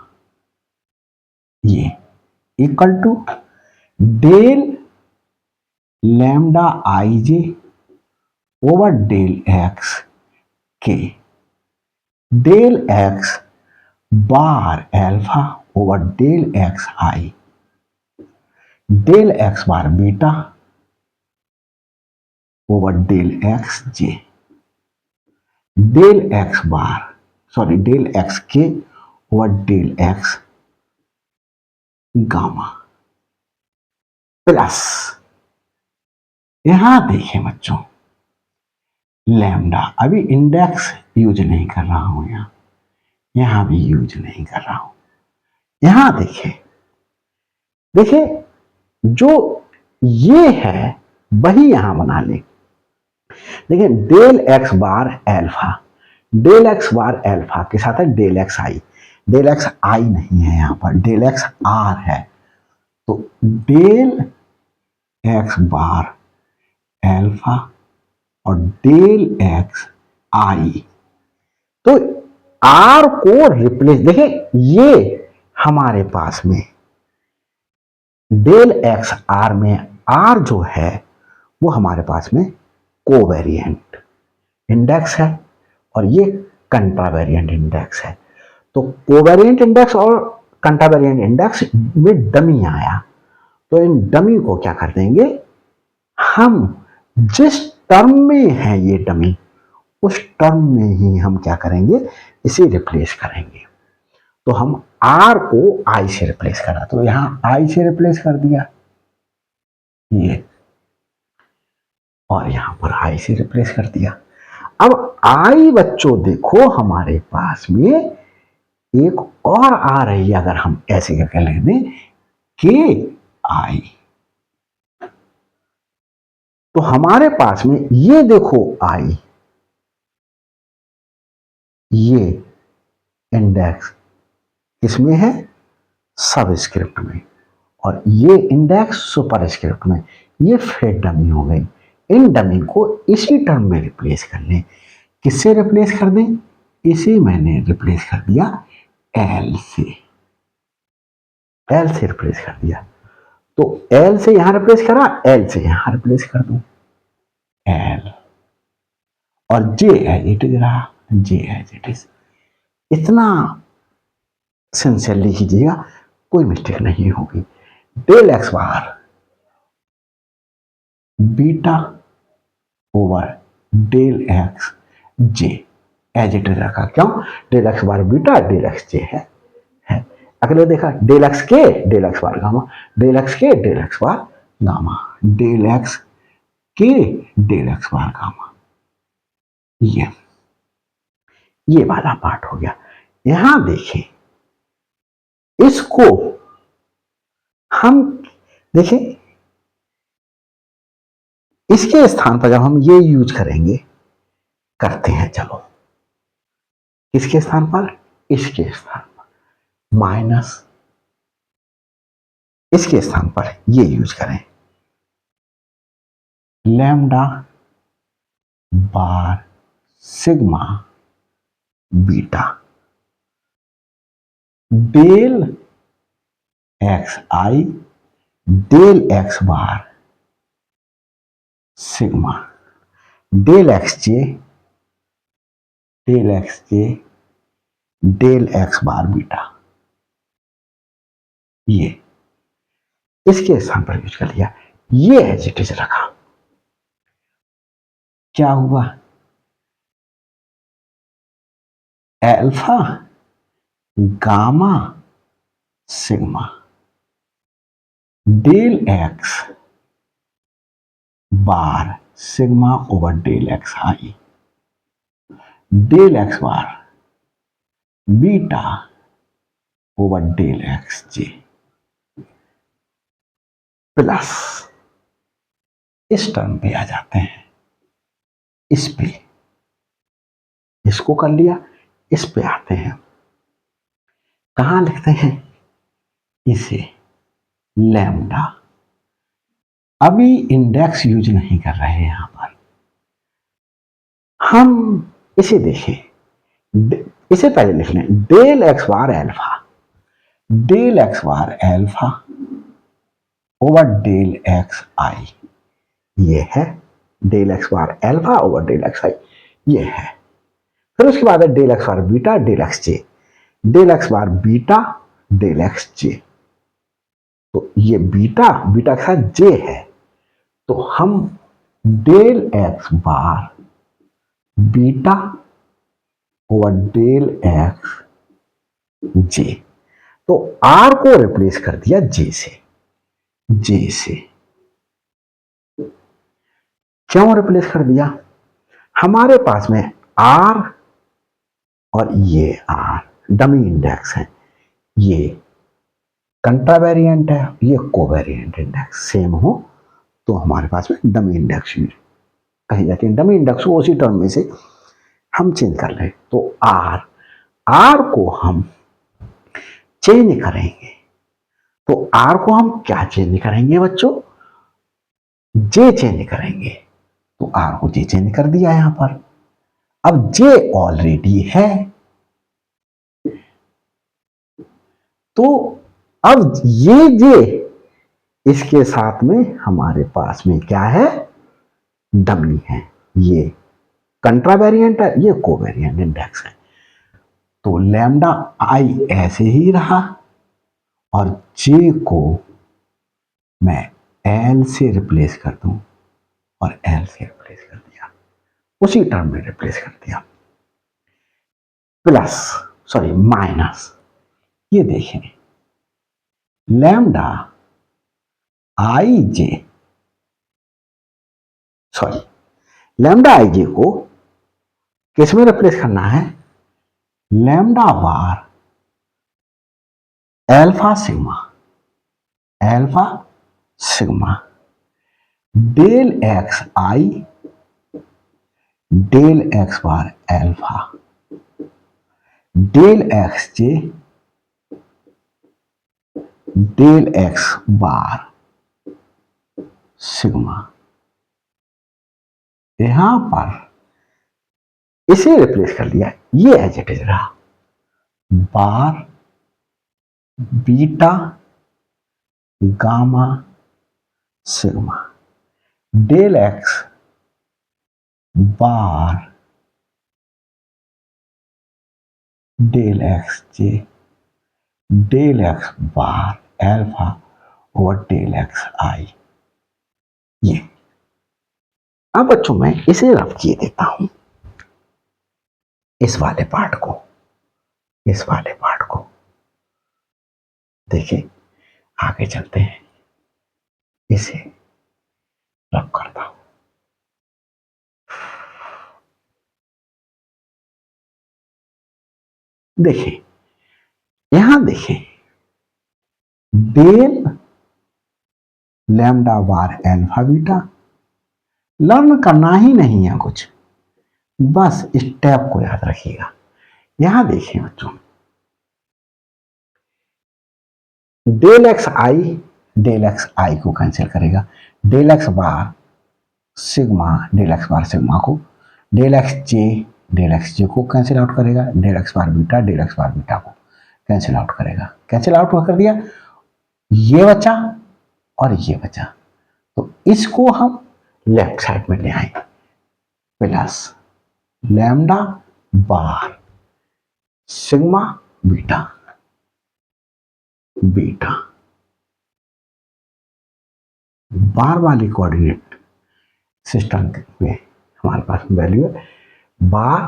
ये equal to del lambda I J over del x के del x bar alpha over del x आई del x bar beta over del x जे del x bar del x के over del X gamma plus, यहां देखें बच्चों, lambda, अभी index use नहीं कर रहा हूं, यहां भी यूज नहीं कर रहा हूं। यहां देखें, देखिए जो ये है वही यहां बना ले। देखिए del x bar alpha, del x bar alpha के साथ है डेल एक्स आई, डेल एक्स आई नहीं है यहां पर, डेल एक्स आर है। तो डेल एक्स बार एल्फा और डेल एक्स आई, तो आर को रिप्लेस, देखिए ये हमारे पास में डेल एक्स आर में आर जो है वो हमारे पास में कोवेरिएंट इंडेक्स है और ये कंट्रावेरिएंट इंडेक्स है। तो कोवेरिएंट इंडेक्स और कंट्रावेरिएंट इंडेक्स में डमी आया, तो इन डमी को क्या कर देंगे हम, जिस टर्म में है ये डमी उस टर्म में ही हम क्या करेंगे, इसे रिप्लेस करेंगे। तो हम आर को आई से रिप्लेस करा, तो यहां आई से रिप्लेस कर दिया ये, और यहां पर आई से रिप्लेस कर दिया। अब आई बच्चों देखो हमारे पास में एक और आ रही है, अगर हम ऐसे करके लिख दें के आई, तो हमारे पास में ये देखो आई, ये इंडेक्स इसमें है सबस्क्रिप्ट में, और ये इंडेक्स सुपरस्क्रिप्ट में, ये फिर डमी हो गई। इन डमी को इसी टर्म में रिप्लेस कर लें। किससे रिप्लेस कर दें, इसे मैंने रिप्लेस कर दिया एल से, एल से रिप्लेस कर दिया। तो एल से यहां रिप्लेस करा, एल से यहां रिप्लेस कर दूं एल, और जे एज इट इज रहा, जे एज इट इज। इतना सिंसियरली कीजिएगा, कोई मिस्टेक नहीं होगी। Del x bar beta over del x j as it is रखा, क्यों, del x bar beta del x j है। अगले देखा डेल एक्स के del x bar gamma, del x के del x bar gamma, del x के del x bar gamma, ये वाला पार्ट हो गया। यहां देखें, इसको हम देखें, इसके स्थान पर जब हम ये यूज करेंगे, करते हैं, चलो किसके स्थान पर, इसके स्थान पर माइनस, इसके स्थान पर ये यूज करें lambda bar sigma beta del x आई del x bar sigma del x जे डेल एक्स जे डेल एक्स बार बीटा, ये इसके स्थान पर यूज कर लिया। ये एज इट इज रखा। क्या हुआ? Alpha gamma sigma del x bar sigma over del x आई del x bar beta over del x J plus इस टर्म पे आ जाते हैं, इस पे, इसको कर लिया, इस पे आते हैं, कहां लिखते हैं इसे? लैम्डा। अभी इंडेक्स यूज नहीं कर रहे हैं यहां पर, हम इसे देखें, इसे पहले लिख लें, del x bar alpha, del x bar alpha over del x I, ये है del x bar alpha over del x I, ये है। फिर उसके बाद है del x bar beta del x जे, del x bar beta del x जे, तो ये बीटा बीटा के साथ जे है, तो हम del x bar beta over del x जे, तो आर को रिप्लेस कर दिया जे से, जे से। क्यों रिप्लेस कर दिया? हमारे पास में आर और ये आर डमी इंडेक्स है, ये कंट्रावेरिएंट है, ये कोवेरिएंट इंडेक्स सेम हो तो हमारे पास में डमी इंडेक्स कही जाती है। डमी इंडेक्स को उसी टर्म में से हम चेंज कर रहे, तो आर, आर को हम चेंज करेंगे, तो आर को हम क्या चेंज करेंगे बच्चों? जे चेंज करेंगे, तो आर को जे चेंज कर दिया यहां पर। अब जे ऑलरेडी है, तो अब ये जे, इसके साथ में हमारे पास में क्या है? डमी है, ये कंट्रावेरिएंट है, ये कोवेरिएंट इंडेक्स है, तो लैम्डा आई ऐसे ही रहा और जे को मैं एल से रिप्लेस कर दूं, और एल से रिप्लेस कर दिया, उसी टर्म में रिप्लेस कर दिया, प्लस सॉरी माइनस, ये देखें लैम्डा आई जे, सॉरी लैम्डा आई जे को किस में रिप्लेस करना है? Lambda bar alpha sigma, alpha sigma del x आई del x bar alpha del x जे डेल एक्स बार सिग्मा। यहां पर इसे रिप्लेस कर दिया, ये एज इट इज रहा, bar beta gamma sigma del x bar del x J del x bar alpha over del x I, ये। अब बच्चों मैं इसे रफ किए देता हूं, इस वाले पार्ट को, इस वाले पार्ट को देखिए, आगे चलते हैं, इसे रफ करता हूं। देखिए यहां देखिए, del lambda bar alpha beta, learn करना ही नहीं है कुछ, बस स्टेप को याद रखिएगा। यहां देखिए बच्चों, डेल एक्स आई को कैंसिल करेगा, del x bar sigma, del x bar sigma को, डेल एक्स जे को कैंसिल आउट करेगा, डेल एक्स बार बीटा को कैंसिल आउट करेगा, कैंसिल आउट कर दिया, ये बचा और ये बचा, तो इसको हम लेफ्ट साइड में ले आएंगे, plus lambda bar sigma beta beta बार वाली कोऑर्डिनेट सिस्टम में हमारे पास वैल्यू है बार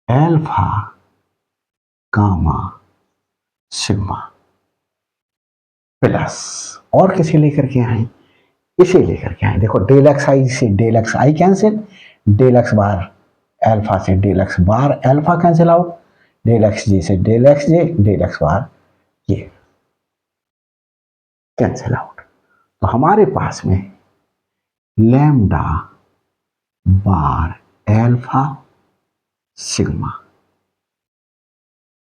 एल्फा गामा सिग्मा प्लस और किसे लेकर के आए, इसे लेकर के आए। देखो डेल एक्स आई से del x I cancel, del x bar alpha से del x bar alpha cancel out, del x J से डेल एक्स जे, डेल एक्स बार ये कैंसिल आउट। तो हमारे पास में लैम्डा बार एल्फा सिग्मा,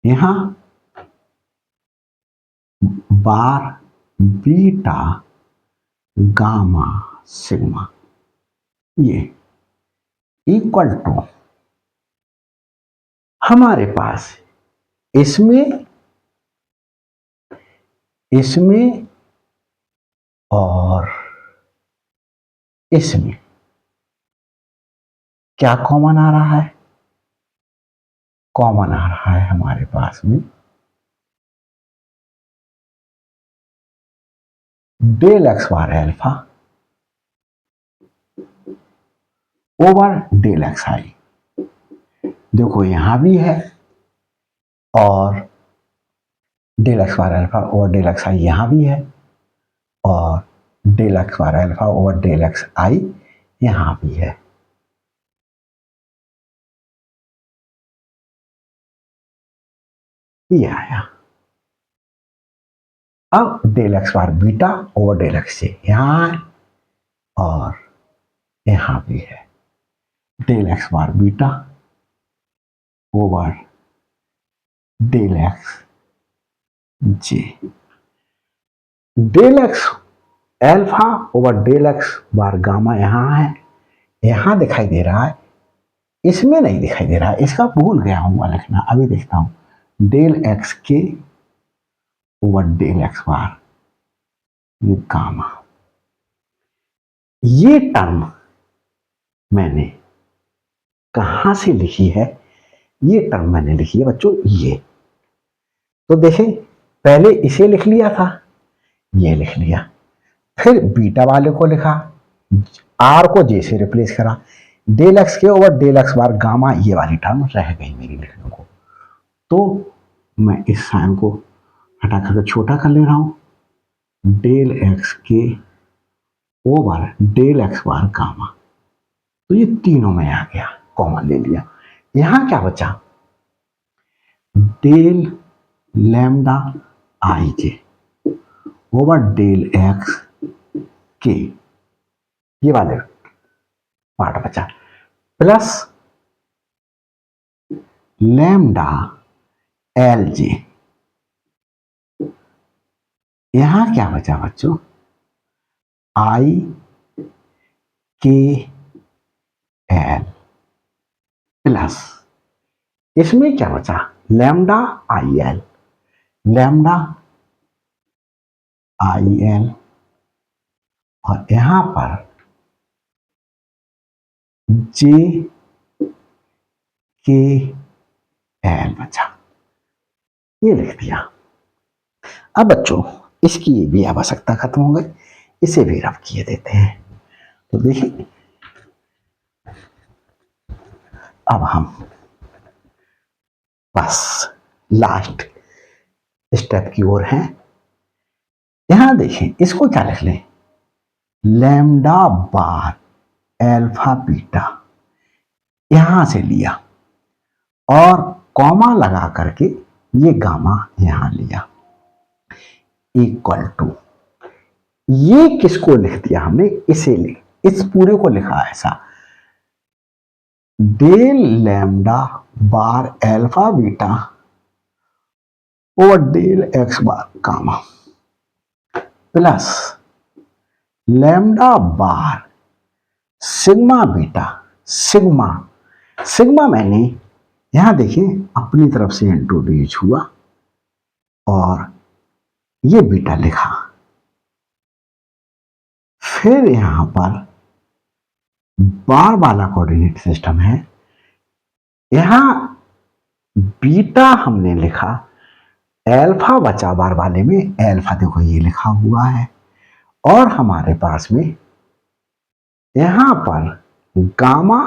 यहां बार beta gamma sigma, ये equal to हमारे पास इसमें और इसमें क्या कॉमन आ रहा है, कॉमन आ रहा है हमारे पास में del x bar alpha over del x i. देखो यहां भी है और del x bar alpha over del x i यहां भी है और del x bar alpha over del x i यहां भी है। ये आया। अब del x bar beta over del x से यहां है और यहां भी है del x bar beta over del x जे, del x alpha over del x bar gamma यहां है, यहां दिखाई दे रहा है, इसमें नहीं दिखाई दे रहा है, इसका भूल गया हूं लिखना, अभी देखता हूं डेल एक्स के over del x bar gamma. ये टर्म मैंने कहां से लिखी है, ये टर्म मैंने लिखी है बच्चों ये। तो देखें पहले इसे लिख लिया था, ये लिख लिया, फिर बीटा वाले को लिखा, आर को जे से रिप्लेस करा, डेल एक्स के over del x bar gamma ये वाली टर्म रह गई मेरी लिखने को। तो मैं इस साइन को हटा करके छोटा कर ले रहा हूं, डेल एक्स के over del x bar gamma. तो ये तीनों में आ गया, कॉमन ले लिया। यहां क्या बचा, डेल लैम्डा आई जे ओवर डेल एक्स के, ये वाले पार्ट बचा, प्लस लैम्डा एल जे। यहां क्या बचा बच्चों, आई के एल प्लस इसमें क्या बचा, lambda I L, lambda I L और यहां पर जे के एल बचा, ये लिख दिया। अब बच्चों इसकी भी आवश्यकता खत्म हो गई, इसे भी रफ किए देते हैं। तो देखिए अब हम बस लास्ट स्टेप की ओर हैं। यहां देखें इसको क्या लिख लें, लैम्डा बार एल्फा बीटा यहां से लिया और कॉमा लगा करके ये गामा यहां लिया, इक्वल टू, ये किसको लिख दिया हमने, इसे लिख, इस पूरे को लिखा ऐसा, del lambda bar alpha beta over del x bar gamma plus lambda bar sigma beta, sigma, sigma मैंने यहां देखिए अपनी तरफ से इंट्रोड्यूस हुआ और ये बीटा लिखा, फिर यहां पर बार वाला कोऑर्डिनेट सिस्टम है, यहां बीटा हमने लिखा एल्फा बचा बार वाले में, एल्फा देखो ये लिखा हुआ है, और हमारे पास में यहां पर गामा,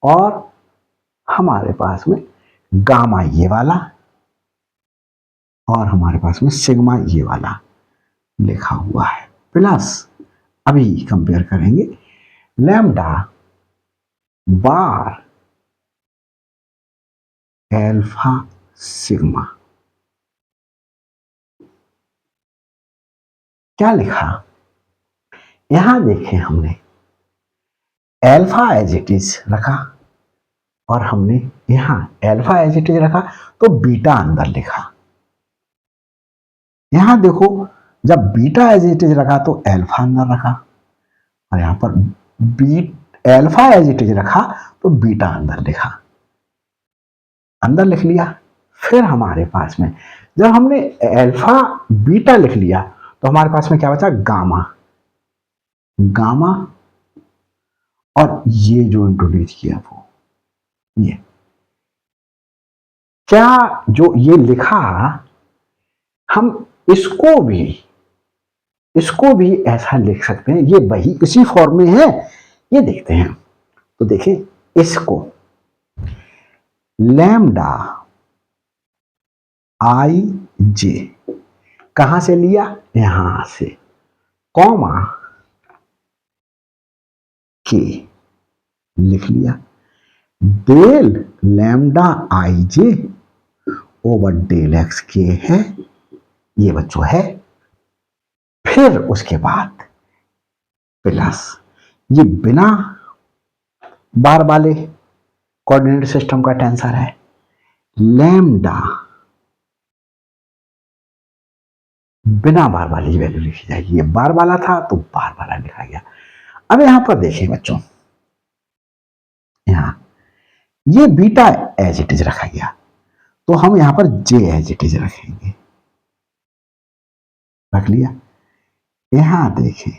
और हमारे पास में गामा ये वाला, और हमारे पास में सिग्मा ये वाला लिखा हुआ है। प्लस अभी कंपेयर करेंगे लैम्डा बार एल्फा सिग्मा, क्या लिखा, यहां देखें हमने एल्फा एज इट इज रखा, और हमने यहां एल्फा एज इट इज रखा तो बीटा अंदर लिखा। यहां देखो जब बीटा एज इट इज रखा तो एल्फा अंदर रखा, और यहां पर b alpha as it is रखा तो बीटा अंदर लिखा, अंदर लिख लिया। फिर हमारे पास में जब हमने एल्फा बीटा लिख लिया तो हमारे पास में क्या बचा, गामा, गामा, और ये जो इंट्रोड्यूस किया वो ये क्या जो ये लिखा, हम इसको भी ऐसा लिख सकते हैं, ये वही इसी फॉर्म में है, ये देखते हैं। तो देखें इसको लैम्डा आई जे कहां से लिया, यहां से, कॉमा के लिख लिया, डेल लैम्डा आई जे ओवर डेल एक्स के है, ये बच्चों है। फिर उसके बाद प्लस ये बिना बार वाले कोऑर्डिनेट सिस्टम का टेंसर है, लैम्डा बिना बार वाली वैल्यू लिखी जाएगी, ये बार वाला था तो बार वाला लिखा गया। अब यहां पर देखिए बच्चों, यहां ये बीटा एज इट इज रखा गया, तो हम यहां पर जे एज इट इज रखेंगे, रख लिया। यहां देखें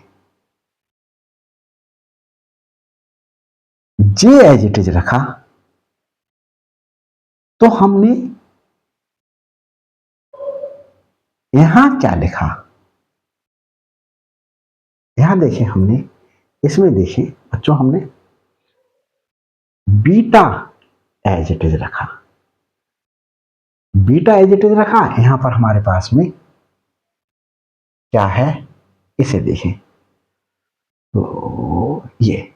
जे एज इट इज रखा, तो हमने यहां क्या लिखा, यहां देखें हमने इसमें देखें बच्चों, हमने बीटा एज इट इज रखा, बीटा एज इट इज रखा। यहां पर हमारे पास में क्या है, इसे देखें तो ये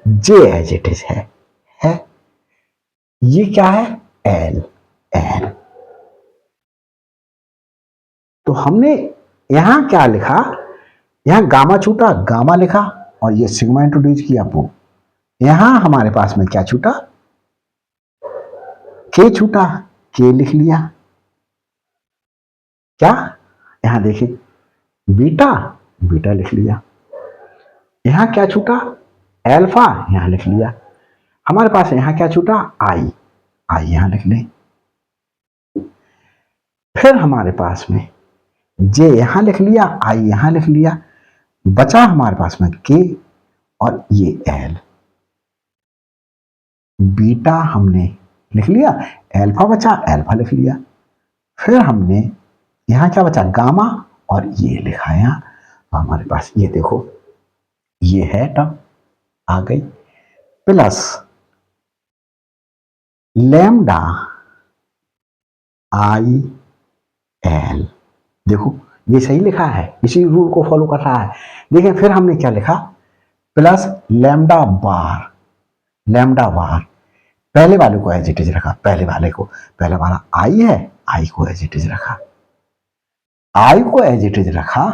जे एज इट इज है, ये क्या है, एल, एल। तो हमने यहां क्या लिखा, यहां गामा छूटा, गामा लिखा, और ये सिग्मा इंट्रोड्यूस किया वो, यहां हमारे पास में क्या छूटा, के छूटा, के लिख लिया। क्या, यहां देखिए बीटा, बीटा लिख लिया। यहां क्या छूटा, एल्फा, यहां लिख लिया। हमारे पास यहां क्या छूटा, आई, आई यहां लिख लें। फिर हमारे पास में जे यहां लिख लिया, आई यहां लिख लिया, बचा हमारे पास में के, और ये एल, बीटा हमने लिख लिया, एल्फा बचा, एल्फा लिख लिया। फिर हमने यहां क्या बचा, गामा, और ये लिखा यहां। तो हमारे पास ये देखो ये है टर्म आ गई, प्लस लैम्डा आई एल, देखो ये सही लिखा है, इसी रूल को फॉलो कर रहा है। देखिए फिर हमने क्या लिखा, प्लस लैम्डा बार, लैम्डा बार पहले वाले को एज इट इज रखा, पहले वाले को, पहला वाला आई है, आई को एज इट इज रखा, आई को एज इट इज रखा।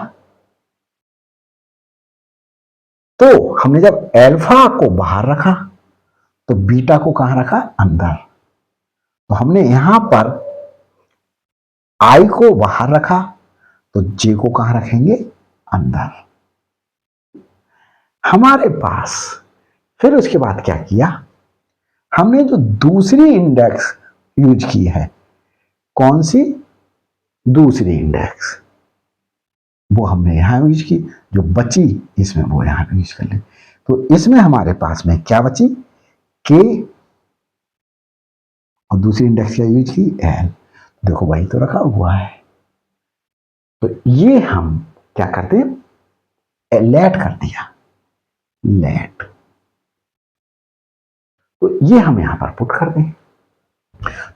तो हमने जब एल्फा को बाहर रखा तो बीटा को कहां रखा, अंदर। तो हमने यहां पर आई को बाहर रखा तो जे को कहां रखेंगे, अंदर। हमारे पास फिर उसके बाद क्या किया, हमने जो दूसरी इंडेक्स यूज की है, कौन सी, दूसरी इंडेक्स, वो हमने यहां यूज की, जो बची इसमें वो यहां यूज कर ले। तो इसमें हमारे पास में क्या बची, के, और दूसरी इंडेक्स क्या यूज की, एल। देखो वही तो रखा हुआ है। तो ये हम क्या करते हैं, लेट कर दिया, लेट। तो ये हम यहां पर पुट कर दें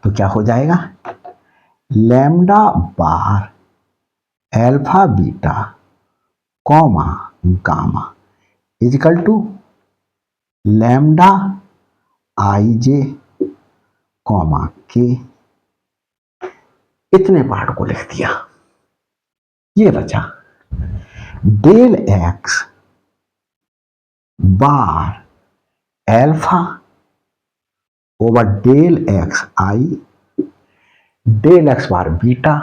तो क्या हो जाएगा, lambda bar alpha beta comma gamma equal to lambda I j comma k. इतने पार्ट को लिख दिया। ये बचा del x bar alpha over del x आई del x bar beta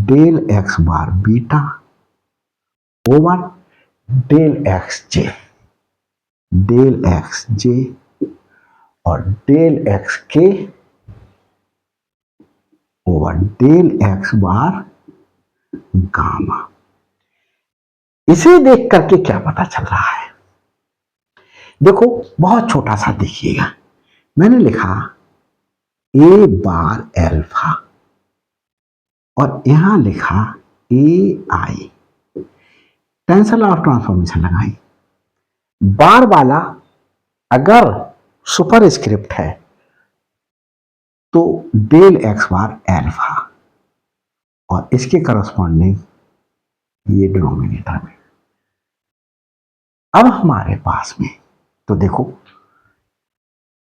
del x bar beta over del x j और del x के over del x bar gamma. इसे देख करके क्या पता चल रहा है, देखो बहुत छोटा सा देखिएगा, मैंने लिखा ए बार एल्फा और यहां लिखा ए आई, टेंसर ऑफ ट्रांसफॉर्मेशन लगाई। बार वाला अगर सुपर स्क्रिप्ट है तो डेल एक्स बार एल्फा और इसके करस्पॉन्डिंग ये डिनोमिनेटर में। अब हमारे पास में तो देखो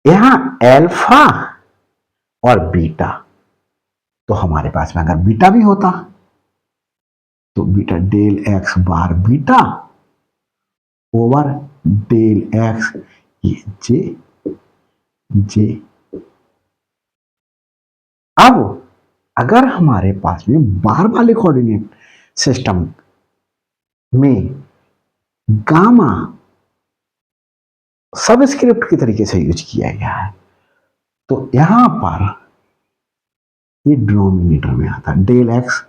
यहां एल्फा और बीटा, तो हमारे पास में अगर बीटा भी होता तो beta del x bar beta over del x ये जे जे। अब अगर हमारे पास में बार वाले कोऑर्डिनेट सिस्टम में गामा सब स्क्रिप्ट की तरीके से यूज किया गया है तो यहां पर ये डिनोमिनेटर में आता डेल एक्स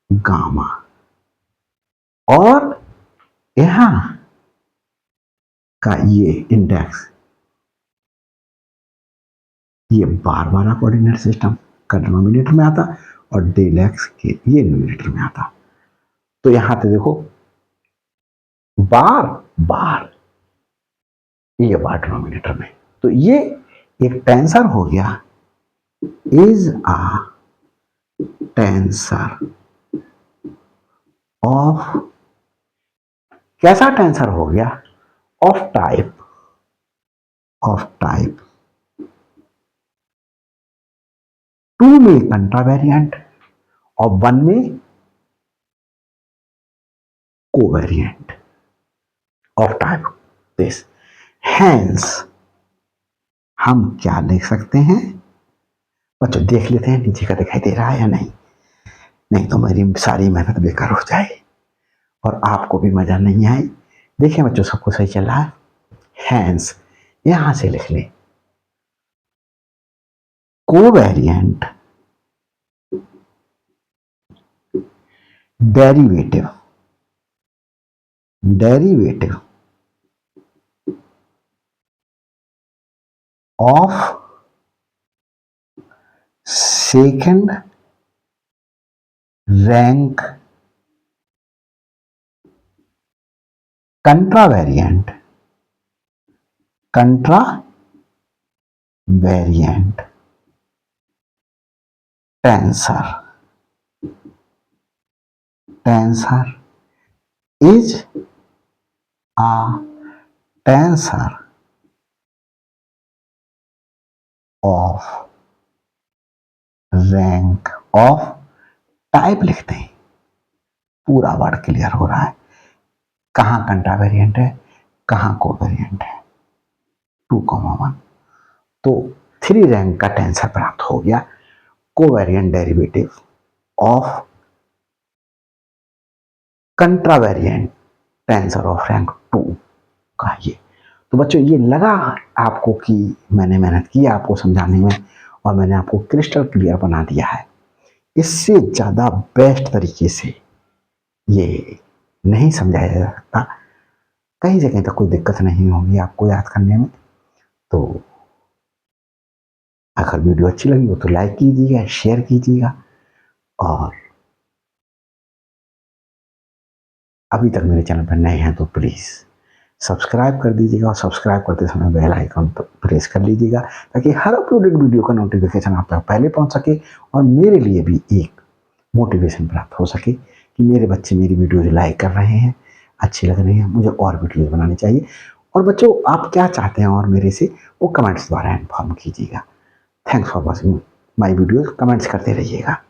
गामा और यहां का ये इंडेक्स ये बार वाला कोऑर्डिनेट सिस्टम का डिनोमिनेटर में आता और डेल एक्स के ये न्यूमिनेटर में आता। तो यहां पे देखो बार बार ये बार डिनोमिनेटर में, तो ये एक टेंसर हो गया, इज अ टेंसर ऑफ, कैसा टेंसर हो गया, ऑफ टाइप 2 में कंट्रावेरिएंट और 1 में covariant of type this. Hence हम क्या लिख सकते हैं बच्चों, देख लेते हैं नीचे का दिखाई दे रहा है या नहीं, नहीं तो मेरी सारी मेहनत बेकार हो जाए और आपको भी मजा नहीं आए। देखिए बच्चों सब कुछ सही चल रहा है। हैंस यहां से लिख लें covariant derivative of second rank contravariant tensor is a tensor of rank of type लिखते हैं, पूरा वर्ड क्लियर हो रहा है, कहां कंट्रावेरिएंट है कहां कोवेरिएंट है 2,1। तो 3 रैंक का टेंसर प्राप्त हो गया, covariant derivative of contravariant tensor of rank 2 का ये। तो बच्चों ये लगा आपको कि मैंने मेहनत की आपको समझाने में और मैंने आपको क्रिस्टल क्लियर बना दिया है। इससे ज़्यादा बेस्ट तरीके से ये नहीं समझाया जा सकता, कहीं जगह तक कोई दिक्कत नहीं होगी आपको याद करने में। तो अगर वीडियो अच्छी लगी हो तो लाइक कीजिएगा, शेयर कीजिएगा और अभी तक मेरे चैनल पर नए हैं तो प्लीज़ सब्सक्राइब कर दीजिएगा और सब्सक्राइब करते समय बेल आइकन प्रेस कर लीजिएगा ताकि हर अपलोडेड वीडियो का नोटिफिकेशन आप तक पहले पहुंच सके और मेरे लिए भी एक मोटिवेशन प्राप्त हो सके कि मेरे बच्चे मेरी वीडियोज लाइक कर रहे हैं, अच्छी लग रही है, मुझे और वीडियोज बनानी चाहिए। और बच्चों आप क्या चाहते हैं और मेरे से वो कमेंट्स द्वारा इन्फॉर्म कीजिएगा। Thanks for watching my videos, comments करते रहिएगा।